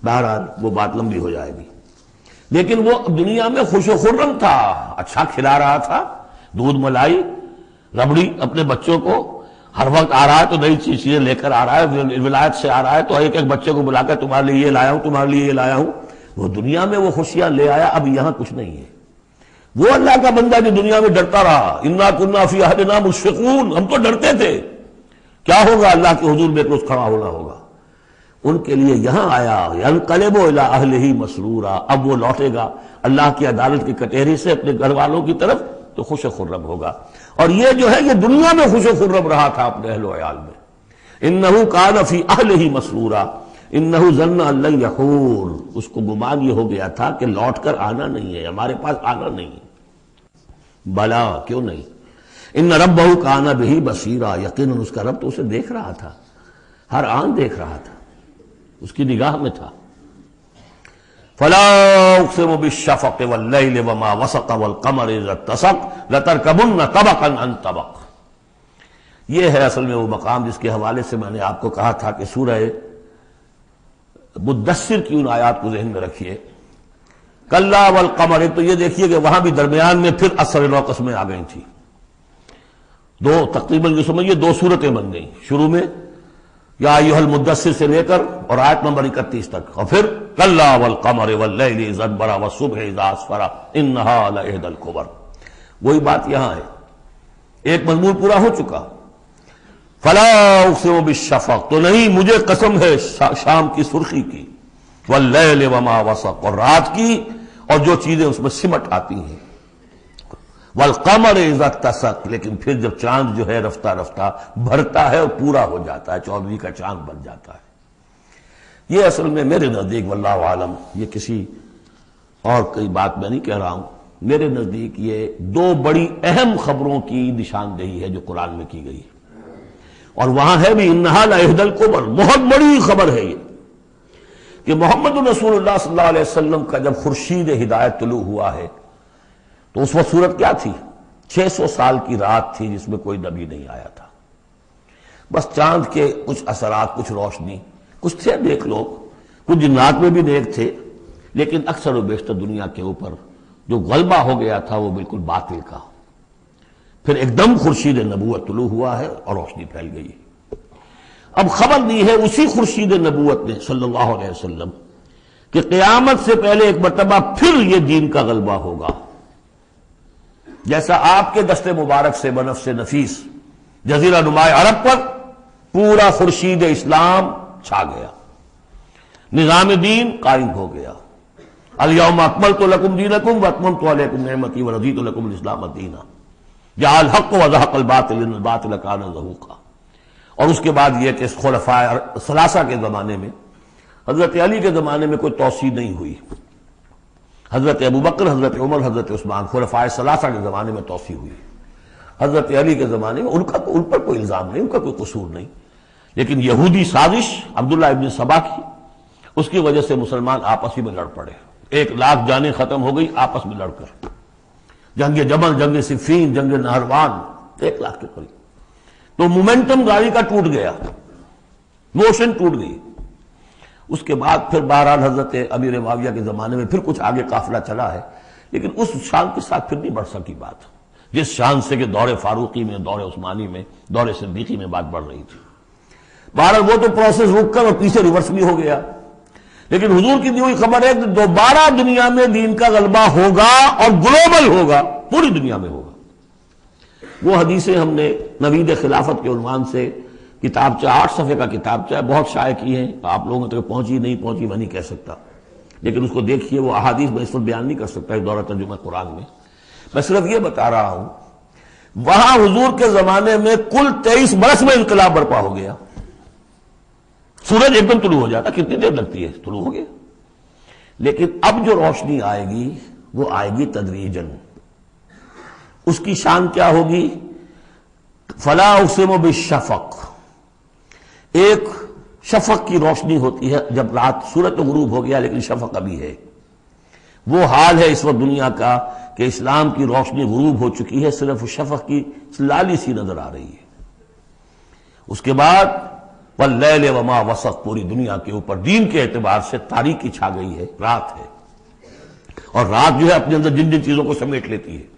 بہرحال وہ بات لمبی ہو جائے گی۔ لیکن وہ دنیا میں خوش و خرم تھا، اچھا کھلا رہا تھا، دودھ ملائی ربڑی اپنے بچوں کو، ہر وقت آ رہا ہے تو نئی چیزیں لے کر آ رہا ہے، ولایت سے آ رہا ہے تو ایک ایک بچے کو بلا کر تمہارے لیے یہ لایا ہوں، تمہارے لیے یہ لایا ہوں۔ وہ دنیا میں وہ خوشیاں لے آیا، اب یہاں کچھ نہیں ہے۔ وہ اللہ کا بندہ جو دنیا میں ڈرتا رہا، انا کنا فی عہدنا مشفقون، ہم تو ڈرتے تھے کیا ہوگا، اللہ کے حضور میں روز کھڑا ہونا ہوگا، ان کے لیے یہاں آیا ینقلب الی اہلہ مسرورا، اب وہ لوٹے گا اللہ کی عدالت کی کٹہری سے اپنے گھر والوں کی طرف تو خوش و خرم ہوگا۔ اور یہ جو ہے یہ دنیا میں خوش و خرم رہا تھا اپنے اہل و عیال میں۔ انہ کان فی اہلہ مسرورا انہ ظن ان لن یحور، اس کو گمان یہ ہو گیا تھا کہ لوٹ کر آنا نہیں ہے، ہمارے پاس آنا نہیں ہے۔ بلا، کیوں نہیں؟ ان ربہ کان بہ بصیرا، یقیناً اس کا رب تو اسے دیکھ رہا تھا، ہر آن دیکھ رہا تھا، اس کی نگاہ میں تھا۔ فلا اقسم بالشفق واللیل وما وسق والقمر اذا اتسق لترکبن طبقا عن طبق۔ یہ ہے اصل میں وہ مقام جس کے حوالے سے میں نے آپ کو کہا تھا کہ سورہ مدثر کی ان آیات کو ذہن میں رکھیے۔ کلا والقمر، تو یہ دیکھیے کہ وہاں بھی درمیان میں پھر اثر نو قسمیں آ گئی تھیں، دو تقریباً جو سمجھیے دو صورتیں بن گئیں، شروع میں یا ایھا المدثر سے لے کر اور آیت نمبر 31 تک، اور پھر کلا والقمر واللیل اذا ادبر والصبح اذا اسفر انہا لإحدی الکبر۔ وہی بات یہاں ہے، ایک مضمون پورا ہو چکا۔ فلا اقسم بالشفق، تو نہیں مجھے قسم ہے شام کی سرخی کی، واللیل وما وسق، اور رات کی اور جو چیزیں اس میں سمٹ آتی ہیں، والقمر اذا اتسق، لیکن پھر جب چاند جو ہے رفتہ رفتہ بھرتا ہے اور پورا ہو جاتا ہے، 14ویں کا چاند بن جاتا ہے۔ یہ اصل میں میرے نزدیک واللہ عالم، یہ کسی اور کوئی بات میں نہیں کہہ رہا ہوں، میرے نزدیک یہ دو بڑی اہم خبروں کی نشاندہی ہے جو قرآن میں کی گئی ہے، اور وہاں ہے بھی انہا لإحدی الکبر، بہت بڑی خبر ہے یہ کہ محمد رسول اللہ صلی اللہ علیہ وسلم کا جب خورشید ہدایت طلوع ہوا ہے تو اس وقت صورت کیا تھی؟ 600 سال کی رات تھی جس میں کوئی نبی نہیں آیا تھا، بس چاند کے کچھ اثرات، کچھ روشنی، کچھ تھے نیک لوگ، کچھ جنات میں بھی نیک تھے، لیکن اکثر و بیشتر دنیا کے اوپر جو غلبہ ہو گیا تھا وہ بالکل باطل کا۔ پھر ایک دم خورشید نبوت طلوع ہوا ہے اور روشنی پھیل گئی ہے۔ اب خبر دی ہے اسی خورشید نبوت نے صلی اللہ علیہ وسلم کہ قیامت سے پہلے ایک مرتبہ پھر یہ دین کا غلبہ ہوگا، جیسا آپ کے دست مبارک سے بنفس نفیس جزیرہ نما عرب پر پورا خورشید اسلام چھا گیا، نظام دین قائم ہو گیا۔ الیوم اکملت لکم دینکم واتممت علیکم نعمتی ورضیت لکم الاسلام دینا، جاء الحق وزهق الباطل ان الباطل کان زهوقا۔ اور اس کے بعد یہ کہ خلفاء ثلاثہ کے زمانے میں حضرت علی کے زمانے میں کوئی توسیع نہیں ہوئی، حضرت ابوبکر، حضرت عمر، حضرت عثمان، خلفائے ثلاثہ کے زمانے میں توسیع ہوئی۔ حضرت علی کے زمانے میں ان پر کوئی الزام نہیں، ان کا کوئی قصور نہیں، لیکن یہودی سازش عبداللہ ابن سبا کی، اس کی وجہ سے مسلمان آپس ہی میں لڑ پڑے، 1,00,000 جانیں ختم ہو گئی آپس میں لڑ کر، جنگ جمل، جنگ صفین، جنگ نہروان، 1,00,000 کے قریب۔ تو مومنٹم گاڑی کا ٹوٹ گیا، موشن ٹوٹ گئی۔ اس کے بعد پھر بہرحال حضرت امیر معاویہ کے زمانے میں پھر کچھ آگے قافلہ چلا ہے، لیکن اس شان کے ساتھ پھر نہیں بڑھ سکی بات، جس شان سے کہ دور فاروقی میں، دور عثمانی میں، دور صدیقی میں بات بڑھ رہی تھی۔ بہرحال وہ تو پروسیس رک کر اور پیچھے ریورس بھی ہو گیا، لیکن حضور کی دی ہوئی خبر ہے کہ دوبارہ دنیا میں دین کا غلبہ ہوگا اور گلوبل ہوگا، پوری دنیا میں ہوگا۔ وہ حدیثیں ہم نے نوید خلافت کے عنوان سے کتابچہ 8 صفحے کا کتابچہ بہت شائع کی ہیں، آپ لوگوں تک پہنچی نہیں پہنچی میں نہیں کہہ سکتا، لیکن اس کو دیکھیے، وہ احادیث میں اس وقت بیان نہیں کر سکتا اس دورہ ترجمہ قرآن میں صرف یہ بتا رہا ہوں، وہاں حضور کے زمانے میں کل 23 برس میں انقلاب برپا ہو گیا۔ سورج ایک دم طلوع ہو جاتا، کتنی دیر لگتی ہے، طلوع ہو گیا، لیکن اب جو روشنی آئے گی وہ آئے گی تدریجاً۔ اس کی شان کیا ہوگی؟ فلا اقسم بالشفق، ایک شفق کی روشنی ہوتی ہے جب رات سورج تو غروب ہو گیا لیکن شفق ابھی ہے۔ وہ حال ہے اس وقت دنیا کا کہ اسلام کی روشنی غروب ہو چکی ہے، صرف شفق کی لالی سی نظر آ رہی ہے۔ اس کے بعد واللیل وما وسق، پوری دنیا کے اوپر دین کے اعتبار سے تاریکی چھا گئی ہے، رات ہے، اور رات جو ہے اپنے اندر جن جن چیزوں کو سمیٹ لیتی ہے۔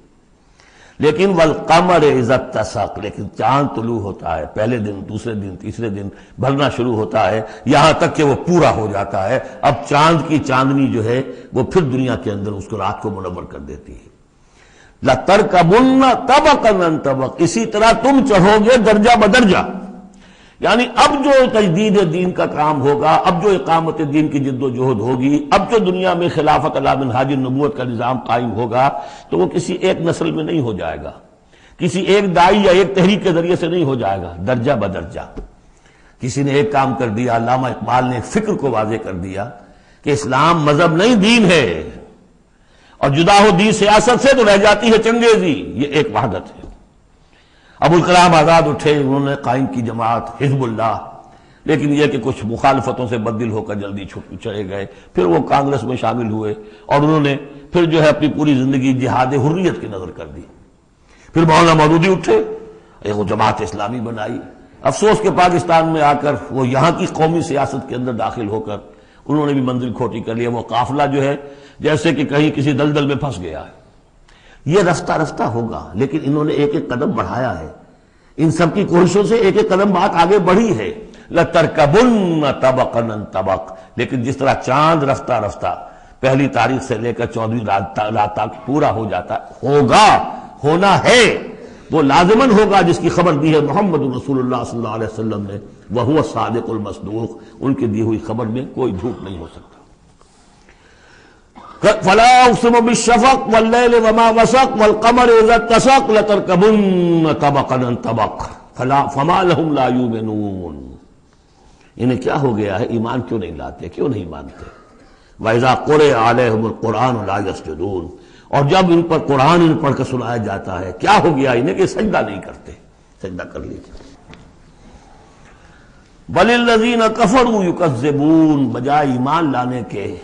لیکن والقمر اذا اتسق، لیکن چاند طلوع ہوتا ہے، پہلے دن، دوسرے دن، تیسرے دن بھرنا شروع ہوتا ہے، یہاں تک کہ وہ پورا ہو جاتا ہے۔ اب چاند کی چاندنی جو ہے وہ پھر دنیا کے اندر اس کو رات کو منور کر دیتی ہے۔ لَتَرْكَبُنَّ طَبَقًا عَنْ طَبَقٍ، اسی طرح تم چڑھو گے درجہ بدرجہ، یعنی اب جو تجدید دین کا کام ہوگا، اب جو اقامت دین کی جد و جہد ہوگی، اب جو دنیا میں خلافت علی منہاج النبوت کا نظام قائم ہوگا، تو وہ کسی ایک نسل میں نہیں ہو جائے گا، کسی ایک دائی یا ایک تحریک کے ذریعے سے نہیں ہو جائے گا، درجہ بدرجہ۔ کسی نے ایک کام کر دیا، علامہ اقبال نے فکر کو واضح کر دیا کہ اسلام مذہب نہیں دین ہے، اور جدا ہو دین سیاست سے تو رہ جاتی ہے چنگیزی، یہ ایک وحدت ہے۔ ابوالکلام آزاد اٹھے، انہوں نے قائم کی جماعت حزب اللہ، لیکن یہ کہ کچھ مخالفتوں سے بددل ہو کر جلدی چلے گئے، پھر وہ کانگریس میں شامل ہوئے، اور انہوں نے پھر جو ہے اپنی پوری زندگی جہاد حریت کی نظر کر دی۔ پھر مولانا مودودی اٹھے، ایک وہ جماعت اسلامی بنائی۔ افسوس کہ پاکستان میں آ کر وہ یہاں کی قومی سیاست کے اندر داخل ہو کر انہوں نے بھی منزل کھوٹی کر لیا، وہ قافلہ جو ہے جیسے کہ کہیں کسی دلدل میں پھنس گیا ہے۔ یہ رفتہ رفتہ ہوگا، لیکن انہوں نے ایک ایک قدم بڑھایا ہے، ان سب کی کوششوں سے ایک ایک قدم بات آگے بڑھی ہے۔ لَتَرْكَبُنَّ طَبَقًا عَنْ طَبَقٍ، لیکن جس طرح چاند رفتہ رفتہ پہلی تاریخ سے لے کر 14ویں رات تک پورا ہو جاتا ہوگا، ہونا ہے، وہ لازماً ہوگا، جس کی خبر دی ہے محمد رسول اللہ صلی اللہ علیہ وسلم نے، وَهُوَ الصَّادِقُ الْمَصْدُوقُ، ان کی دی ہوئی خبر میں کوئی جھوٹ نہیں ہو سکتا۔ فلا اقسم بالشفق واللیل وما وسق والقمر اذا اتسق لتركبن طبقا عن طبق فما لهم لا يؤمنون، انہیں کیا ہو گیا ہے، ایمان کیوں نہیں لاتے، کیوں نہیں مانتے؟ وَإِذَا قُرِئَ عَلَيْهِمُ الْقُرْآنُ لَا يَسْجُدُونَ، اور جب ان پر قرآن ان پڑھ کر سنایا جاتا ہے کیا ہو گیا انہیں کہ سجدہ نہیں کرتے۔ سجدہ کر لیجیے۔ بَلِ الَّذِينَ كَفَرُوا يُكَذِّبُونَ، بجائے ایمان لانے کے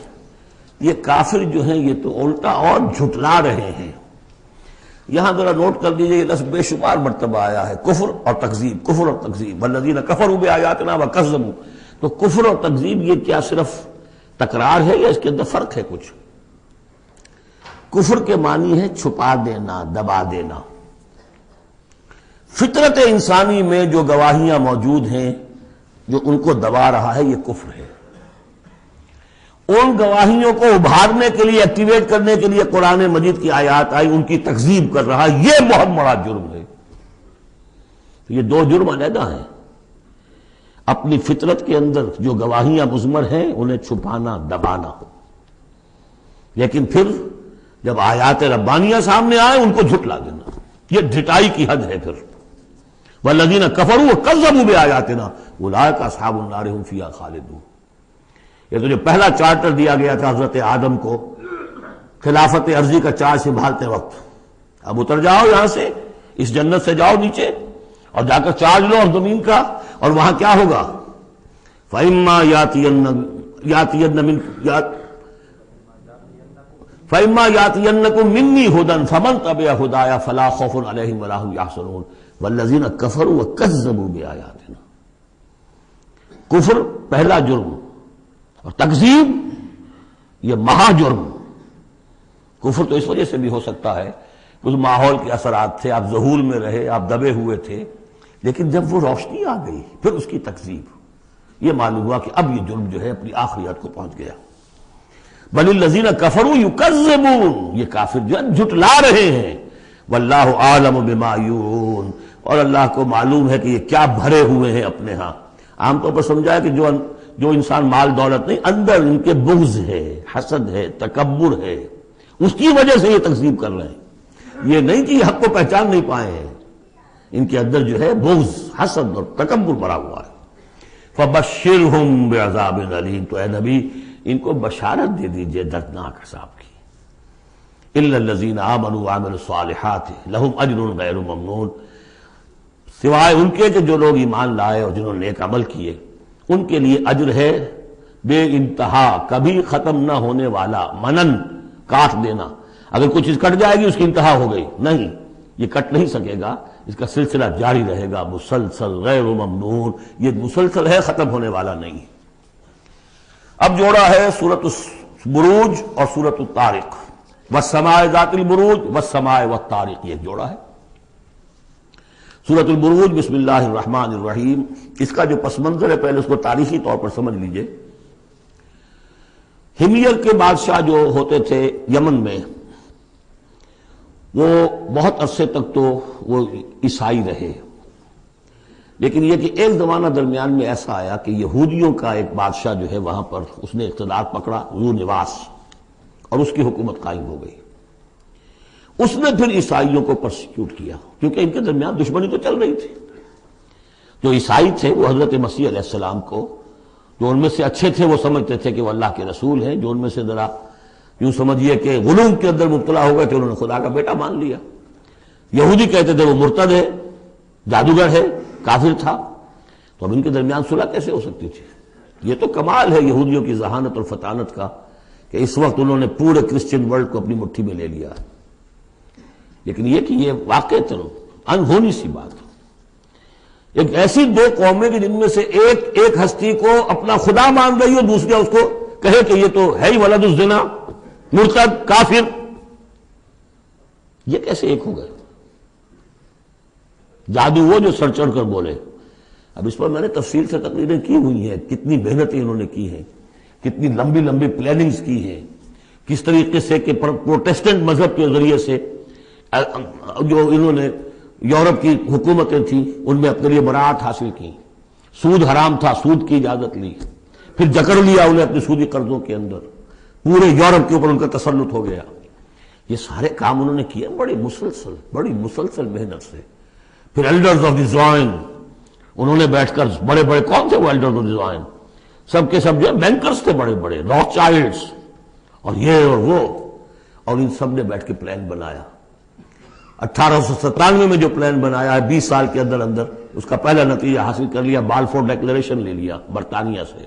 یہ کافر جو ہیں یہ تو الٹا اور جھٹلا رہے ہیں۔ یہاں ذرا نوٹ کر دیجئے، یہ لفظ بے شمار مرتبہ آیا ہے، کفر اور تکذیب، کفر اور تکذیب، والذین کفروا بآیاتنا وکذبوا، تو کفر اور تکذیب یہ کیا صرف تکرار ہے یا اس کے اندر فرق ہے کچھ؟ کفر کے معنی ہے چھپا دینا، دبا دینا۔ فطرت انسانی میں جو گواہیاں موجود ہیں جو ان کو دبا رہا ہے، یہ کفر ہے۔ ان گواہیوں کو ابھارنے کے لیے، ایکٹیویٹ کرنے کے لیے قرآن مجید کی آیات آئی، ان کی تکذیب کر رہا ہے، یہ بہت بڑا جرم ہے۔ یہ دو جرم علیحدہ ہیں۔ اپنی فطرت کے اندر جو گواہیاں مضمر ہیں انہیں چھپانا، دبانا، لیکن پھر جب آیات ربانیہ سامنے آئے ان کو جھٹلا دینا، یہ ڈھٹائی کی حد ہے۔ پھر والذین کفروا وکذبوا بآیاتنا اولئک اصحاب النار هم فیہا خالدون، یہ تو جو پہلا چارٹر دیا گیا تھا حضرت آدم کو خلافت عرضی کا چارج سنبھالتے وقت، اب اتر جاؤ یہاں سے، اس جنت سے جاؤ نیچے اور جا کر چارج لو اور زمین کا، اور وہاں کیا ہوگا؟ فَإِمَّا يَأْتِيَنَّكُم مِّنِّي هُدًى فَمَن تَبِعَ هُدَايَ فَلَا خَوْفٌ عَلَيْهِمْ وَلَا هُمْ يَحْزَنُونَ وَالَّذِينَ كَفَرُوا وَكَذَّبُوا بِآيَاتِنَا۔ کفر پہلا جرم اور تکذیب یہ مہا جرم۔ کفر تو اس وجہ سے بھی ہو سکتا ہے اس ماحول کے اثرات تھے، آپ ذہول میں رہے، آپ دبے ہوئے تھے، لیکن جب وہ روشنی آ گئی پھر اس کی تکذیب، یہ معلوم ہوا کہ اب یہ جرم جو ہے اپنی آخری حد کو پہنچ گیا۔ بل الذین کفروا یکذبون، یہ کافر جو ہے جھٹلا رہے ہیں، واللہ اعلم بما یوعون، اور اللہ کو معلوم ہے کہ یہ کیا بھرے ہوئے ہیں اپنے ہاں۔ عام طور پر سمجھا ہے کہ جو انسان مال دولت نہیں، اندر ان کے بغض ہے، حسد ہے، تکبر ہے، اس کی وجہ سے یہ تکذیب کر رہے ہیں، یہ نہیں کہ یہ حق کو پہچان نہیں پائے ہیں، ان کے اندر جو ہے بغض، حسد اور تکبر بھرا ہوا ہے۔ فبشرہم بعذاب علیم، تو اے نبی ان کو بشارت دے دیجئے دردناک عذاب کی۔ الا الذین آمنوا وعملوا الصالحات لہم اجر غیر ممنون، سوائے ان کے کہ جو لوگ ایمان لائے اور جنہوں نے نیک عمل کیے، ان کے لیے اجر ہے بے انتہا، کبھی ختم نہ ہونے والا، منن کاٹ دینا، اگر کوئی چیز کٹ جائے گی اس کی انتہا ہو گئی، نہیں، یہ کٹ نہیں سکے گا، اس کا سلسلہ جاری رہے گا، مسلسل، غیر ممنون، یہ مسلسل ہے، ختم ہونے والا نہیں۔ اب جوڑا ہے سورۃ البروج اور سورۃ الطارق، والسماء ذات البروج والسماء والطارق، یہ جوڑا ہے۔ سورۃ البروج بسم اللہ الرحمن الرحیم، اس کا جو پس منظر ہے پہلے اس کو تاریخی طور پر سمجھ لیجئے۔ ہمیر کے بادشاہ جو ہوتے تھے یمن میں، وہ بہت عرصے تک تو وہ عیسائی رہے، لیکن یہ کہ ایک زمانہ درمیان میں ایسا آیا کہ یہودیوں کا ایک بادشاہ جو ہے وہاں پر اس نے اقتدار پکڑا، ذو نواس، اور اس کی حکومت قائم ہو گئی۔ اس نے پھر عیسائیوں کو پرسیکیوٹ کیا، کیونکہ ان کے درمیان دشمنی تو چل رہی تھی۔ جو عیسائی تھے وہ حضرت مسیح علیہ السلام کو، جو ان میں سے اچھے تھے وہ سمجھتے تھے کہ وہ اللہ کے رسول ہیں، جو ان میں سے ذرا یوں سمجھیے کہ غلو کے اندر مبتلا ہو گئے تھے، انہوں نے خدا کا بیٹا مان لیا۔ یہودی کہتے تھے وہ مرتد ہے، جادوگر ہے، کافر تھا۔ تو اب ان کے درمیان صلح کیسے ہو سکتی تھی؟ یہ تو کمال ہے یہودیوں کی ذہانت اور فطانت کا کہ اس وقت انہوں نے پورے کرسچن ورلڈ کو اپنی مٹھی میں لے لیا، لیکن یہ کہ یہ واقعتاً انہونی سی بات ہے۔ ایک ایسی دو قومیں کہ جن میں سے ایک ہستی کو اپنا خدا مان رہی ہو، دوسرا اس کو کہے کہ یہ تو ہے ہی ولد الزنا، مرتد، کافر، یہ کیسے ایک ہو گئے؟ جادو وہ جو سر چڑھ کر بولے۔ اب اس پر میں نے تفصیل سے تقریریں کی ہوئی ہیں، کتنی محنتیں انہوں نے کی ہیں، کتنی لمبی لمبی پلاننگز کی ہیں، کس طریقے سے کہ پروٹیسٹنٹ مذہب کے ذریعے سے جو انہوں نے یورپ کی حکومتیں تھیں ان میں اپنے لیے براعت حاصل کی، سود حرام تھا، سود کی اجازت لی، پھر جکڑ لیا انہیں اپنے سودی قرضوں کے اندر، پورے یورپ کے اوپر ان کا تسلط ہو گیا۔ یہ سارے کام انہوں نے کیے بڑی مسلسل محنت سے۔ پھر ایلڈرز آف دی زوائن، انہوں نے بیٹھ کر، بڑے بڑے کون تھے وہ ایلڈرز آف دی زوائن؟ سب کے سب جو ہے بینکرز تھے، بڑے بڑے راک چائلڈز اور یہ اور وہ، اور ان سب نے بیٹھ کے پلان بنایا۔ 1897 میں جو پلان بنایا ہے 20 سال کے اندر اندر اس کا پہلا نتیجہ حاصل کر لیا، بالفور ڈیکلیریشن لے لیا برطانیہ سے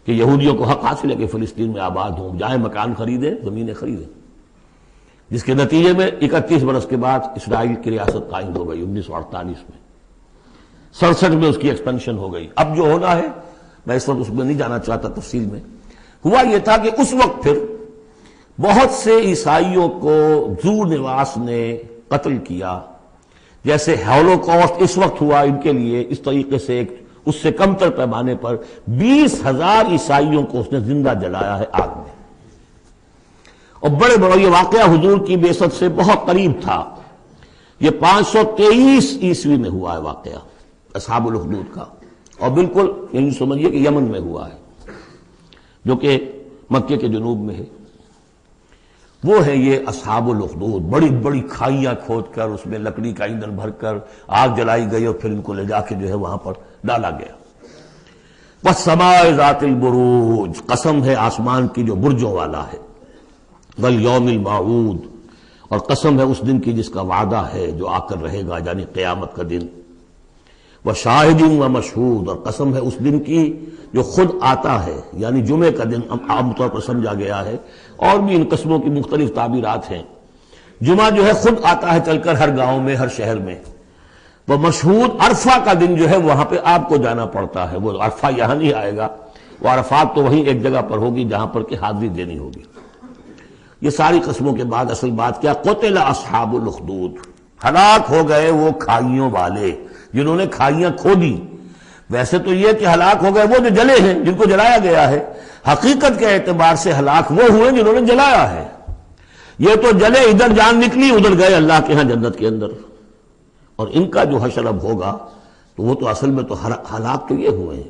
کہ یہودیوں کو حق حاصل ہے کہ فلسطین میں آباد ہوں، جائیں مکان خریدیں، زمینیں خریدیں، جس کے نتیجے میں 31 برس کے بعد اسرائیل کی ریاست قائم ہو گئی 1948 میں۔ 67 میں اس کی ایکسپینشن ہو گئی۔ اب جو ہونا ہے میں اس وقت اس میں نہیں جانا چاہتا تفصیل میں، ہوا یہ تھا کہ اس وقت پھر بہت سے عیسائیوں کو ذو نواس نے قتل کیا، جیسے ہولوکاسٹ اس وقت ہوا ان کے لیے، اس طریقے سے ایک اس سے کم تر پیمانے پر 20,000 عیسائیوں کو اس نے زندہ جلایا ہے آگ میں۔ اور بڑے بڑا یہ واقعہ حضور کی بعثت سے بہت قریب تھا، یہ 523 عیسوی میں ہوا ہے واقعہ اصحاب الاخدود کا، اور بالکل یعنی سمجھیے کہ یمن میں ہوا ہے جو کہ مکے کے جنوب میں ہے۔ وہ ہے یہ اصحاب الاخدود، بڑی بڑی کھائیاں کھود کر اس میں لکڑی کا ایندھن بھر کر آگ جلائی گئی اور پھر ان کو لے جا کے جو ہے وہاں پر ڈالا گیا۔ والسماء ذات البروج، قسم ہے آسمان کی جو برجوں والا ہے، والیوم الموعود، اور قسم ہے اس دن کی جس کا وعدہ ہے جو آ کر رہے گا، یعنی قیامت کا دن، وشاہد ومشہود، اور قسم ہے اس دن کی جو خود آتا ہے، یعنی جمعے کا دن عام طور پر سمجھا گیا ہے، اور بھی ان قسموں کی مختلف تعبیرات ہیں۔ جمعہ جو ہے خود آتا ہے چل کر ہر گاؤں میں، ہر شہر میں۔ وہ مشہود عرفہ کا دن جو ہے وہاں پہ آپ کو جانا پڑتا ہے، وہ عرفہ یہاں نہیں آئے گا، وہ عرفات تو وہیں ایک جگہ پر ہوگی جہاں پر کہ حاضری دینی ہوگی۔ یہ ساری قسموں کے بعد اصل بات کیا؟ قتل اصحاب الاخدود، ہلاک ہو گئے وہ کھائیوں والے جنہوں نے کھائیاں کھودی۔ ویسے تو یہ کہ ہلاک ہو گئے وہ جو جلے ہیں، جن کو جلایا گیا ہے، حقیقت کے اعتبار سے ہلاک وہ ہوئے جنہوں نے جلایا ہے۔ یہ تو جلے، ادھر جان نکلی، ادھر گئے اللہ کے ہاں جنت کے اندر، اور ان کا جو حشر اب ہوگا تو وہ تو اصل میں تو ہلاک تو یہ ہوئے ہیں۔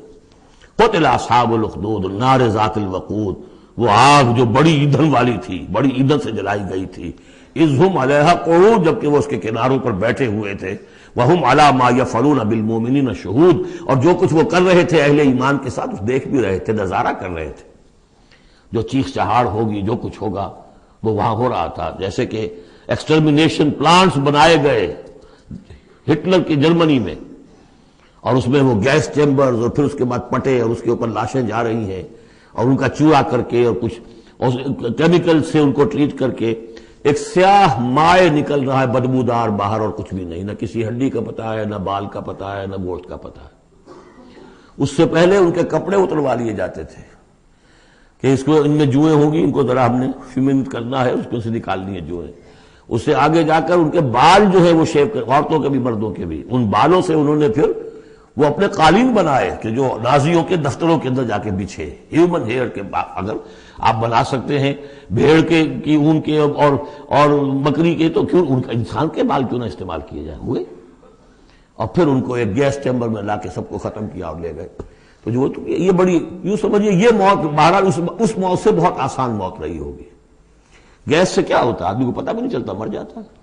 قتل اصحاب الاخدود النار ذات الوقود، وہ آگ جو بڑی ایندھن والی تھی، بڑی ایندھن سے جلائی گئی تھی، اذ ہم علیہا قعود، جبکہ وہ اس کے کناروں پر بیٹھے ہوئے تھے، وہم علی ما یفعلون بالمؤمنین شہود، اور جو کچھ وہ کر رہے تھے اہل ایمان کے ساتھ اس دیکھ بھی رہے تھے، نظارہ کر رہے تھے۔ جو چیخ چہاڑ ہوگی، جو کچھ ہوگا وہ وہاں ہو رہا تھا۔ جیسے کہ ایکسٹرمینیشن پلانٹس بنائے گئے ہٹلر کی جرمنی میں، اور اس میں وہ گیس چیمبرز، اور پھر اس کے بعد پٹے، اور اس کے اوپر لاشیں جا رہی ہیں، اور ان کا چوڑا کر کے اور کچھ کیمیکل سے ان کو ٹریٹ کر کے ایک سیاہ مائع نکل رہا ہے بدبودار باہر، اور کچھ بھی نہیں، نہ کسی ہڈی کا پتہ ہے، نہ بال کا پتہ ہے، نہ گوشت کا پتہ ہے۔ اس سے پہلے ان کے کپڑے اتروا لیے جاتے تھے کہ اس کو، ان میں جوئیں ہوں گی، ان کو ذرا ہم نے فیمن کرنا ہے، اس کو سے نکالنی ہے جوئیں۔ اس سے آگے جا کر ان کے بال جو ہے وہ شیو کر، عورتوں کے بھی مردوں کے بھی، ان بالوں سے انہوں نے پھر وہ اپنے قالین بنائے کہ جو نازیوں کے دفتروں کے اندر جا کے بچھے، ہیومن ہیئر کے۔ اگر آپ بنا سکتے ہیں بھیڑ کے کی اون کے اور بکری کے، تو کیوں ان کا انسان کے بال کیوں نہ استعمال کیے جائیں ہوئے؟ اور پھر ان کو ایک گیس چیمبر میں لا کے سب کو ختم کیا اور لے گئے۔ تو جو یہ بڑی، یوں سمجھیے یہ موت بہرحال اس موت سے بہت آسان موت رہی ہوگی۔ گیس سے کیا ہوتا ہے؟ آدمی کو پتہ بھی نہیں چلتا، مر جاتا ہے۔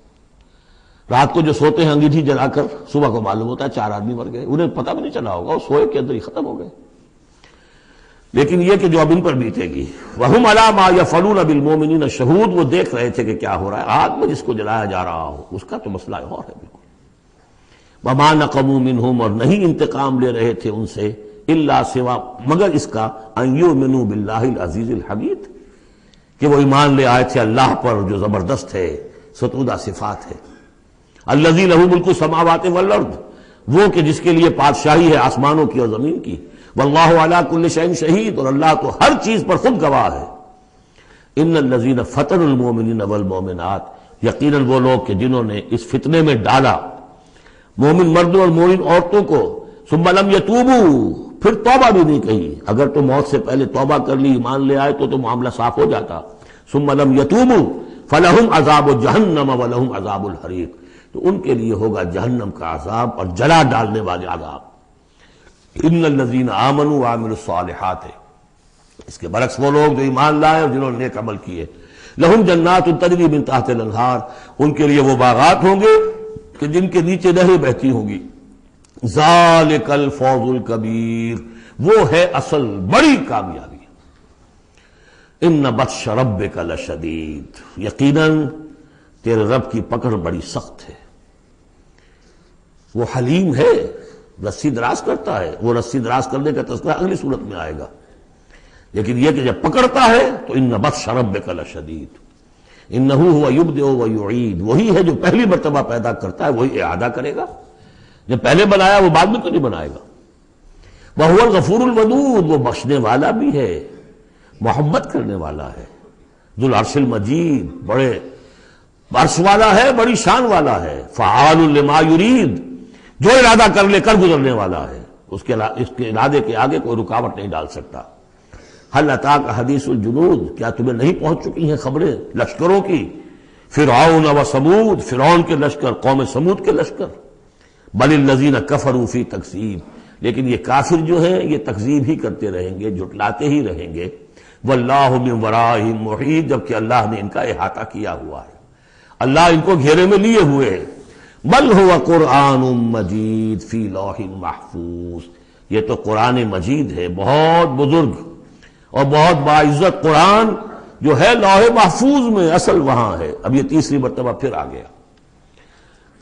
رات کو جو سوتے ہیں انگیٹھی جلا کر، صبح کو معلوم ہوتا ہے 4 آدمی مر گئے، انہیں پتہ بھی نہیں چلا ہوگا، وہ سوئے کے اندر ہی ختم ہو گئے۔ لیکن یہ کہ جو اب ان پر بیتے گی، وَهُمْ عَلَىٰ مَا يَفْعَلُونَ بِالْمُؤْمِنِينَ شَهُودٌ، وہ دیکھ رہے تھے کہ کیا ہو رہا ہے، آگ میں جس کو جلایا جا رہا ہو اس کا تو مسئلہ اور ہے بالکل۔ وَمَا نَقَمُوا مِنْهُمْ، اور نہیں انتقام لے رہے تھے ان سے، إِلَّا سوا مگر اس کا، أَن يُؤْمِنُوا بِاللَّهِ الْعَزِيزِ الْحَمِيدِ، کہ وہ ایمان لے آئے تھے اللہ پر جو زبردست ہے، ستودہ صفات ہے۔ الذی لہ ملک السماوات والارض، وہ کہ جس کے لیے بادشاہی ہے آسمانوں کی اور زمین کی، واللہ علی کل شیء شہید، اور اللہ تو ہر چیز پر خود گواہ ہے۔ ان الذین فتنوا المؤمنین والمؤمنات، یقیناً وہ لوگ کہ جنہوں نے اس فتنے میں ڈالا مومن مردوں اور مومن عورتوں کو، ثم لم یتوبوا، پھر توبہ بھی نہیں کہی، اگر تو موت سے پہلے توبہ کر لی، ایمان لے آئے تو معاملہ صاف ہو جاتا۔ ثم لم یتوبوا فلہم عذاب جہنم ولہم عذاب الحریق، تو ان کے لیے ہوگا جہنم کا عذاب اور جلا ڈالنے والے عذاب۔ ان الذین آمنوا وعملوا الصالحات، اس کے برعکس وہ لوگ جو ایمان لائے اور جنہوں نے نیک عمل کیے، لہم جنات تجری من تحت الانہار، ان کے لیے وہ باغات ہوں گے کہ جن کے نیچے نہریں بہتی ہوں گی۔ ذالک الفوز الکبیر، وہ ہے اصل بڑی کامیابی۔ ان بطش ربک لشدید، یقیناً تیرے رب کی پکڑ بڑی سخت ہے۔ وہ حلیم ہے، رسی دراز کرتا ہے، وہ رسی دراز کرنے کا تذکرہ اگلی صورت میں آئے گا، لیکن یہ کہ جب پکڑتا ہے تو ان بطش ربک لشدید، انہ هو یبدئ ویعید، وہی ہے جو پہلی مرتبہ پیدا کرتا ہے وہی اعادہ کرے گا، جب پہلے بنایا وہ بعد میں تو نہیں بنائے گا۔ وہو الغفور الودود، وہ بخشنے والا بھی ہے، محبت کرنے والا ہے، ذو العرش المجید، بڑے عرش والا ہے، بڑی شان والا ہے، فعال لما یرید، جو ارادہ کر لے کر گزرنے والا ہے، اس کے ارادے کے آگے کوئی رکاوٹ نہیں ڈال سکتا۔ هل اتاک حدیث الجنود، کیا تمہیں نہیں پہنچ چکی ہیں خبریں لشکروں کی، فرعون و سمود، فرعون کے لشکر، قوم سمود کے لشکر، بل الذین کفروا فی تکذیب، لیکن یہ کافر جو ہیں یہ تکذیب ہی کرتے رہیں گے، جھٹلاتے ہی رہیں گے، واللہ من ورائہم محیط، جبکہ اللہ نے ان کا احاطہ کیا ہوا ہے، اللہ ان کو گھیرے میں لیے ہوئے ہے۔ بل هو قرآن مجید فی لوح محفوظ، یہ تو قرآن مجید ہے، بہت بزرگ اور بہت باعزت قرآن جو ہے لوح محفوظ میں، اصل وہاں ہے۔ اب یہ تیسری مرتبہ پھر آ گیا۔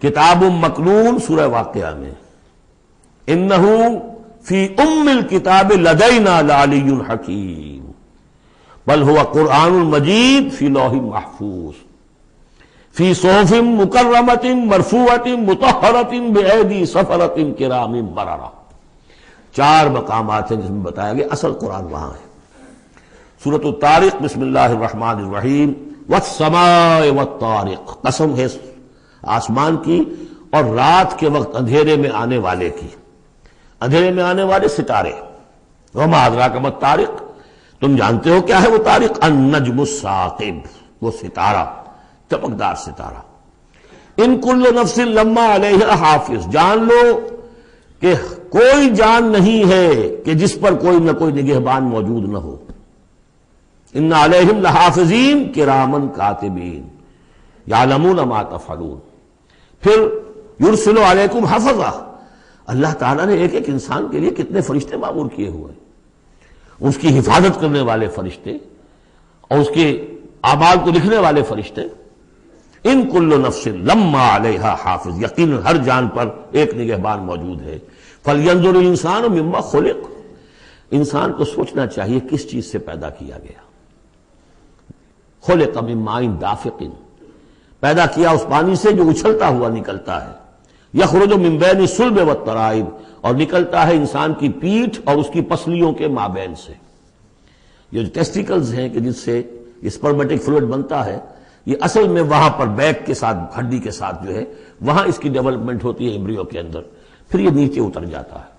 کتاب مکنون سورہ واقعہ میں، انہ فی ام الکتاب لدینا لعلی حکیم بل هو قرآن مجید فی لوح محفوظ فی صحف مکرمۃ مرفوعۃ مطہرۃ بأیدی سفرۃ کرام بررہ۔ 4 مقامات ہیں جس میں بتایا گیا اصل قرآن وہاں ہے۔ سورۃ الطارق، بسم اللہ الرحمن الرحیم، والسماء والطارق، قسم ہے آسمان کی اور رات کے وقت اندھیرے میں آنے والے کی، اندھیرے میں آنے والے ستارے۔ وما ادراک ما الطارق، تم جانتے ہو کیا ہے وہ طارق؟ النجم الثاقب، وہ ستارہ، چمکدار ستارہ۔ ان کل نفس لما علیہا حافظ، جان لو کہ کوئی جان نہیں ہے کہ جس پر کوئی نہ کوئی نگہبان موجود نہ ہو۔ ان علیہم لحافظین کرامن کاتبین یعلمون ما تفعلون۔ پھر یرسل علیکم حفظہ، اللہ تعالیٰ نے ایک ایک انسان کے لیے کتنے فرشتے معمور کیے ہوئے ہیں، اس کی حفاظت کرنے والے فرشتے اور اس کے اعمال کو لکھنے والے فرشتے۔ ان کل نفس لما علیہا حافظ، یقیناً ہر جان پر ایک نگہبان موجود ہے۔ فلینظر الانسان مما خلق، انسان کو سوچنا چاہیے کس چیز سے پیدا کیا گیا۔ خلق من ماء دافق، پیدا کیا اس پانی سے جو اچھلتا ہوا نکلتا ہے۔ یخرج من بین الصلب والترائب، اور نکلتا ہے انسان کی پیٹھ اور اس کی پسلیوں کے مابین سے۔ یہ جو ٹیسٹیکلز ہیں کہ جس سے اسپرمیٹک فلوئڈ بنتا ہے، یہ اصل میں وہاں پر بیک کے ساتھ، ہڈی کے ساتھ جو ہے وہاں اس کی ڈیولپمنٹ ہوتی ہے ایمبریو کے اندر، پھر یہ نیچے اتر جاتا ہے۔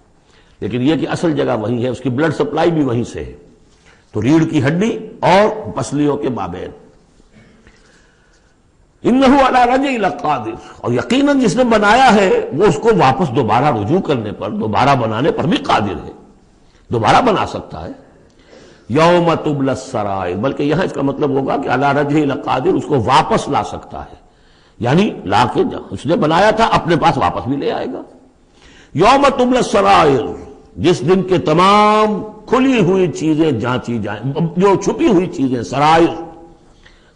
لیکن یہ کہ اصل جگہ وہیں ہے، اس کی بلڈ سپلائی بھی وہیں سے ہے۔ تو ریڑھ کی ہڈی اور پسلیوں کے مابین۔ انہ علی رجعہ لقادر، اور یقیناً جس نے بنایا ہے وہ اس کو واپس دوبارہ رجوع کرنے پر، دوبارہ بنانے پر بھی قادر ہے، دوبارہ بنا سکتا ہے۔ یوم تبلی السرائر، بلکہ یہاں اس کا مطلب ہوگا کہ علی رجعہ لقادر، اس کو واپس لا سکتا ہے، یعنی لا کے اس نے بنایا تھا اپنے پاس واپس بھی لے آئے گا۔ یوم تبلی السرائر، جس دن کے تمام کھلی ہوئی چیزیں جانچی جائیں، جو چھپی ہوئی چیزیں سرائر،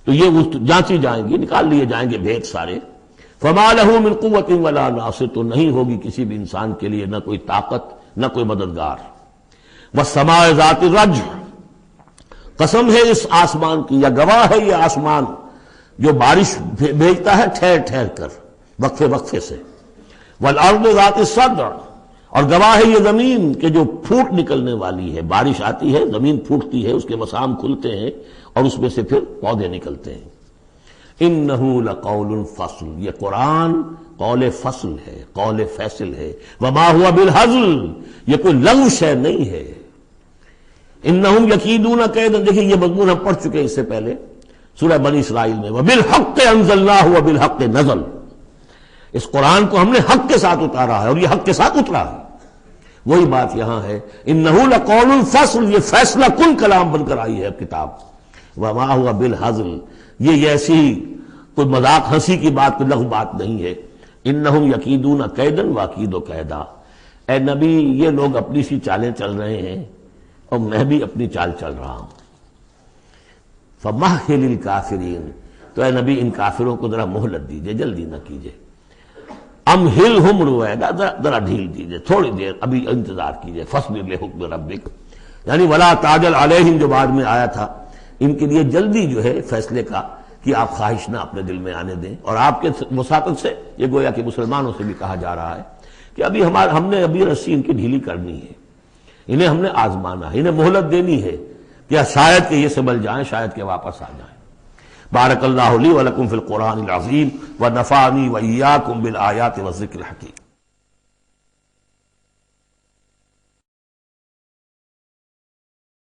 تو یہ جانچی جائیں گی، نکال لیے جائیں گے بھید سارے۔ فما لہ من قوت ولا ناصر، تو نہیں ہوگی کسی بھی انسان کے لیے نہ کوئی طاقت نہ کوئی مددگار۔ والسماء ذات الرجع، قسم ہے اس آسمان کی، یا گواہ ہے یہ آسمان جو بارش بھیجتا ہے ٹھہر ٹھہر کر، وقفے وقفے سے۔ والارض ذات الصدع، اور گواہ ہے یہ زمین کہ جو پھوٹ نکلنے والی ہے، بارش آتی ہے زمین پھوٹتی ہے، اس کے مسام کھلتے ہیں اور اس میں سے پھر پودے نکلتے ہیں۔ انہ لقول فصل، یہ قرآن قول فصل ہے، قول فیصل ہے۔ وما ہوا بالہزل، یہ کوئی لغو شے نہیں ہے۔ انہم یکیدون کیدا، دیکھیں یہ مضمون ہم پڑھ چکے ہیں اس سے پہلے سورہ بنی اسرائیل میں۔ وبالحق انزلناہ وبالحق نزل، اس قرآن کو ہم نے حق کے ساتھ اتارا ہے اور یہ حق کے ساتھ اترا ہے۔ وہی بات یہاں ہے، انہ لقول فصل، یہ فیصلہ کن کلام بن کر آئی ہے اب کتاب۔ وما ہوا بالہزل، یہ ایسی کوئی مذاق ہنسی کی بات، کوئی لغو بات نہیں ہے۔ انہم یکیدون کیدا واکید کیدا، اے نبی یہ لوگ اپنی سی چالیں چل رہے ہیں اور میں بھی اپنی چال چل رہا ہوں۔ فمہل الکافرین، تو اے نبی ان کافروں کو ذرا مہلت دیجئے، جلدی نہ کیجئے۔ امہلہم رویدا، ذرا ڈھیل دیجئے، تھوڑی دیر ابھی انتظار کیجئے۔ فاصبر لحکم ربک، یعنی ولا تعجل علیہم جو بعد میں آیا تھا، ان کے لیے جلدی جو ہے فیصلے کا کہ آپ خواہش نہ اپنے دل میں آنے دیں۔ اور آپ کے وساطت سے یہ گویا کہ مسلمانوں سے بھی کہا جا رہا ہے کہ ابھی ہم نے ابھی رسی ان کی ڈھیلی کرنی ہے، انہیں ہم نے آزمانا ہے، انہیں مہلت دینی ہے کہ شاید کہ یہ سنبھل جائیں، شاید کہ واپس آ جائیں۔ بارک اللہ لی ولکم فی القرآن العظیم ونفعنی وإیاکم بالآیات والذکر الحکیم۔